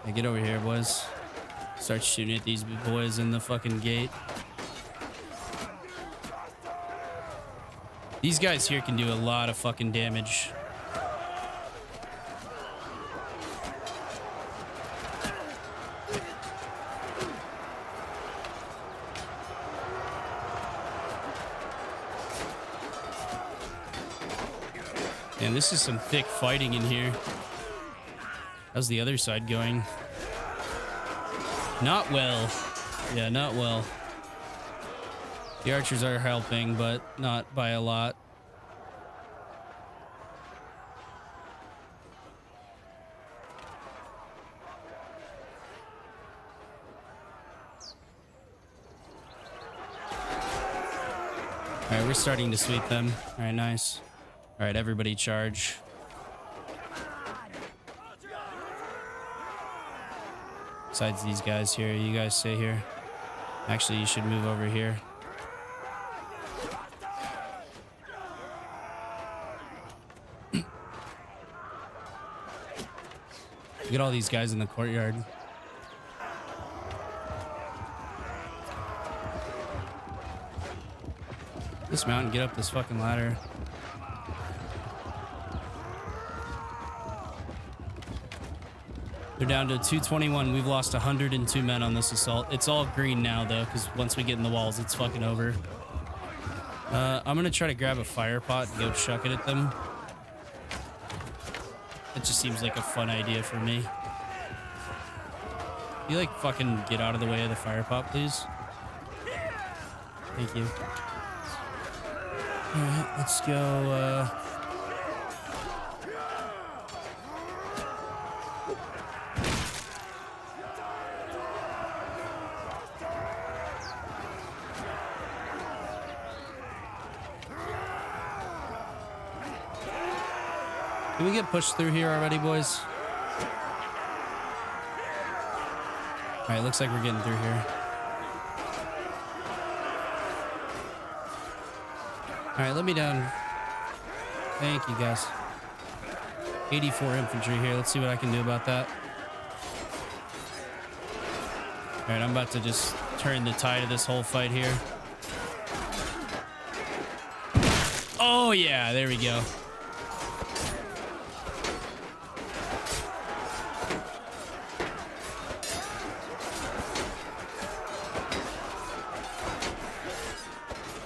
Yeah, get over here, boys. Start shooting at these boys in the fucking gate. These guys here can do a lot of fucking damage. Man, this is some thick fighting in here. How's the other side going? Not well. Yeah, not well. The archers are helping, but not by a lot. All right, we're starting to sweep them. All right, nice. All right, everybody charge. Besides these guys here, you guys stay here. Actually, you should move over here. Look at all these guys in the courtyard. Dismount and get up this fucking ladder. They're down to 221. We've lost 102 men on this assault. It's all green now, though, because once we get in the walls, it's fucking over. I'm going to try to grab a fire pot and go chuck it at them. It just seems like a fun idea for me. You, like, fucking get out of the way of the fire pot, please? Thank you. Alright, let's go, Can we get pushed through here already, boys? Alright, looks like we're getting through here. Alright, let me down. Thank you, guys. 84 infantry here. Let's see what I can do about that. Alright, I'm about to just turn the tide of this whole fight here. Oh, yeah, there we go.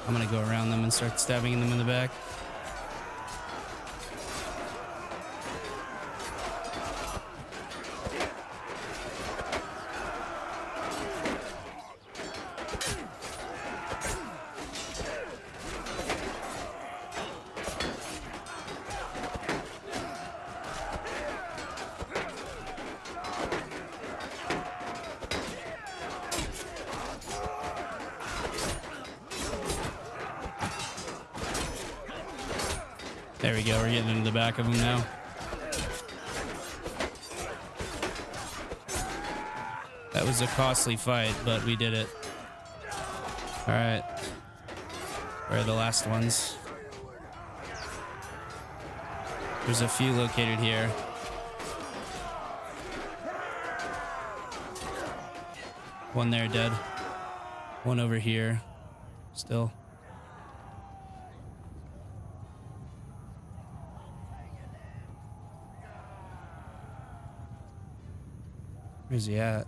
I'm gonna go around them and start stabbing them in the back. There we go. We're getting into the back of them now. That was a costly fight, but we did it. All right. Where are the last ones? There's a few located here. One there dead. One over here. Still. Where's he at?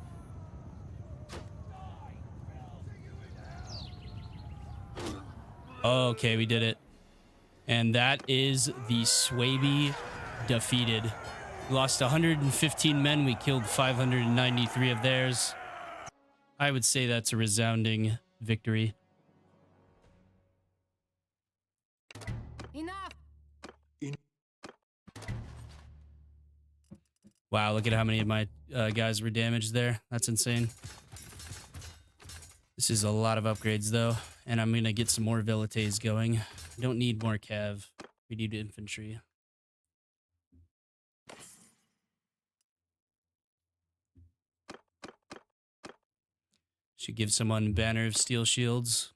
Okay, we did it. And that is the Swaby defeated. We lost 115 men. We killed 593 of theirs. I would say that's a resounding victory. Enough. Wow, look at how many of my guys were damaged there. That's insane. This is a lot of upgrades, though. And I'm going to get some more Velites going. We don't need more cav. We need infantry. Should give someone Banner of Steel Shields.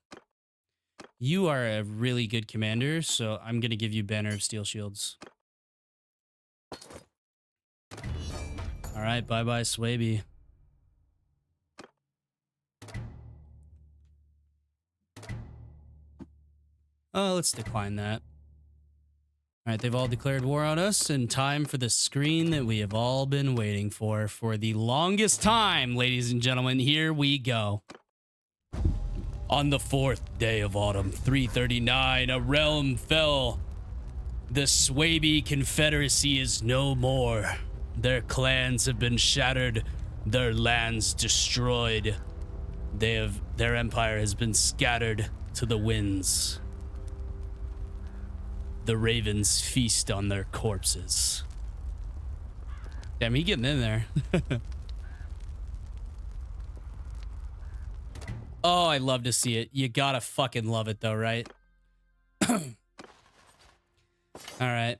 You are a really good commander, so I'm going to give you Banner of Steel Shields. All right, bye-bye, Swaby. Oh, let's decline that. All right, they've all declared war on us, and time for the screen that we have all been waiting for the longest time, ladies and gentlemen. Here we go. On the 4th day of autumn, 339, a realm fell. The Swaby Confederacy is no more. Their clans have been shattered, their lands destroyed. Their empire has been scattered to the winds. The ravens feast on their corpses. Damn, he getting in there. Oh, I love to see it. You gotta fucking love it though, right? All right.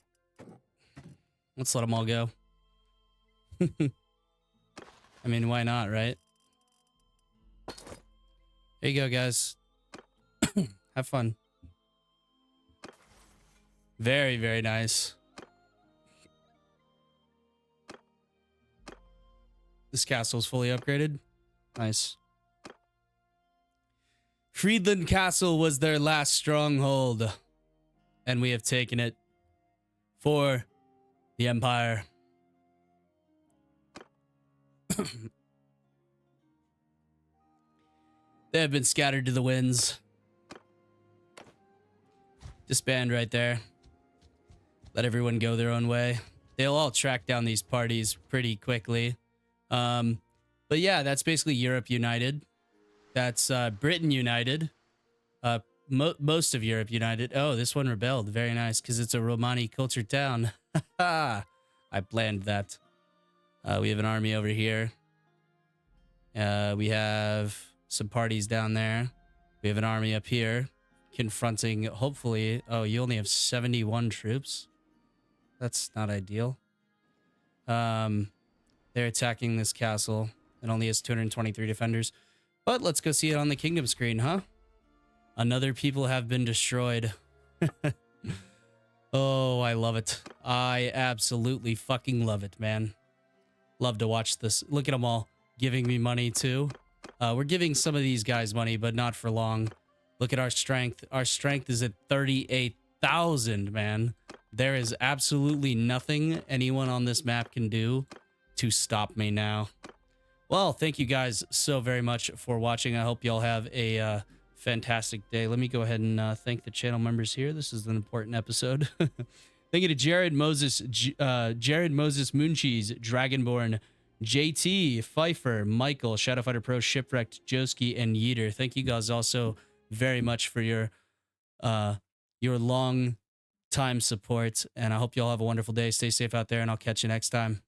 Let's let them all go. I mean, why not, right? Here you go, guys. Have fun. Very, very nice. This castle's fully upgraded. Nice. Friedland Castle was their last stronghold, and we have taken it for the Empire. They have been scattered to the winds. Disband right there. Let everyone go their own way. They'll all track down these parties pretty quickly. But yeah, that's basically Europe united. That's Britain united. Most of Europe united. Oh, this one rebelled. Very nice, because it's a Romani culture town. I planned that. We have an army over here. We have some parties down there. We have an army up here confronting, hopefully... Oh, you only have 71 troops? That's not ideal. They're attacking this castle. It only has 223 defenders. But let's go see it on the kingdom screen, huh? Another people have been destroyed. Oh, I love it. I absolutely fucking love it, man. Love to watch this. Look at them all giving me money too. We're giving some of these guys money, but not for long. Look at our strength. Our strength is at 38,000, man. There is absolutely nothing anyone on this map can do to stop me now. Well, thank you guys so very much for watching. I hope y'all have a fantastic day. Let me go ahead and thank the channel members here. This is an important episode. Thank you to Jared Moses, Mooncheese, Dragonborn, JT, Pfeiffer, Michael, Shadowfighter Pro, Shipwrecked, Joski, and Yeeter. Thank you guys also very much for your long time support, and I hope you all have a wonderful day. Stay safe out there, and I'll catch you next time.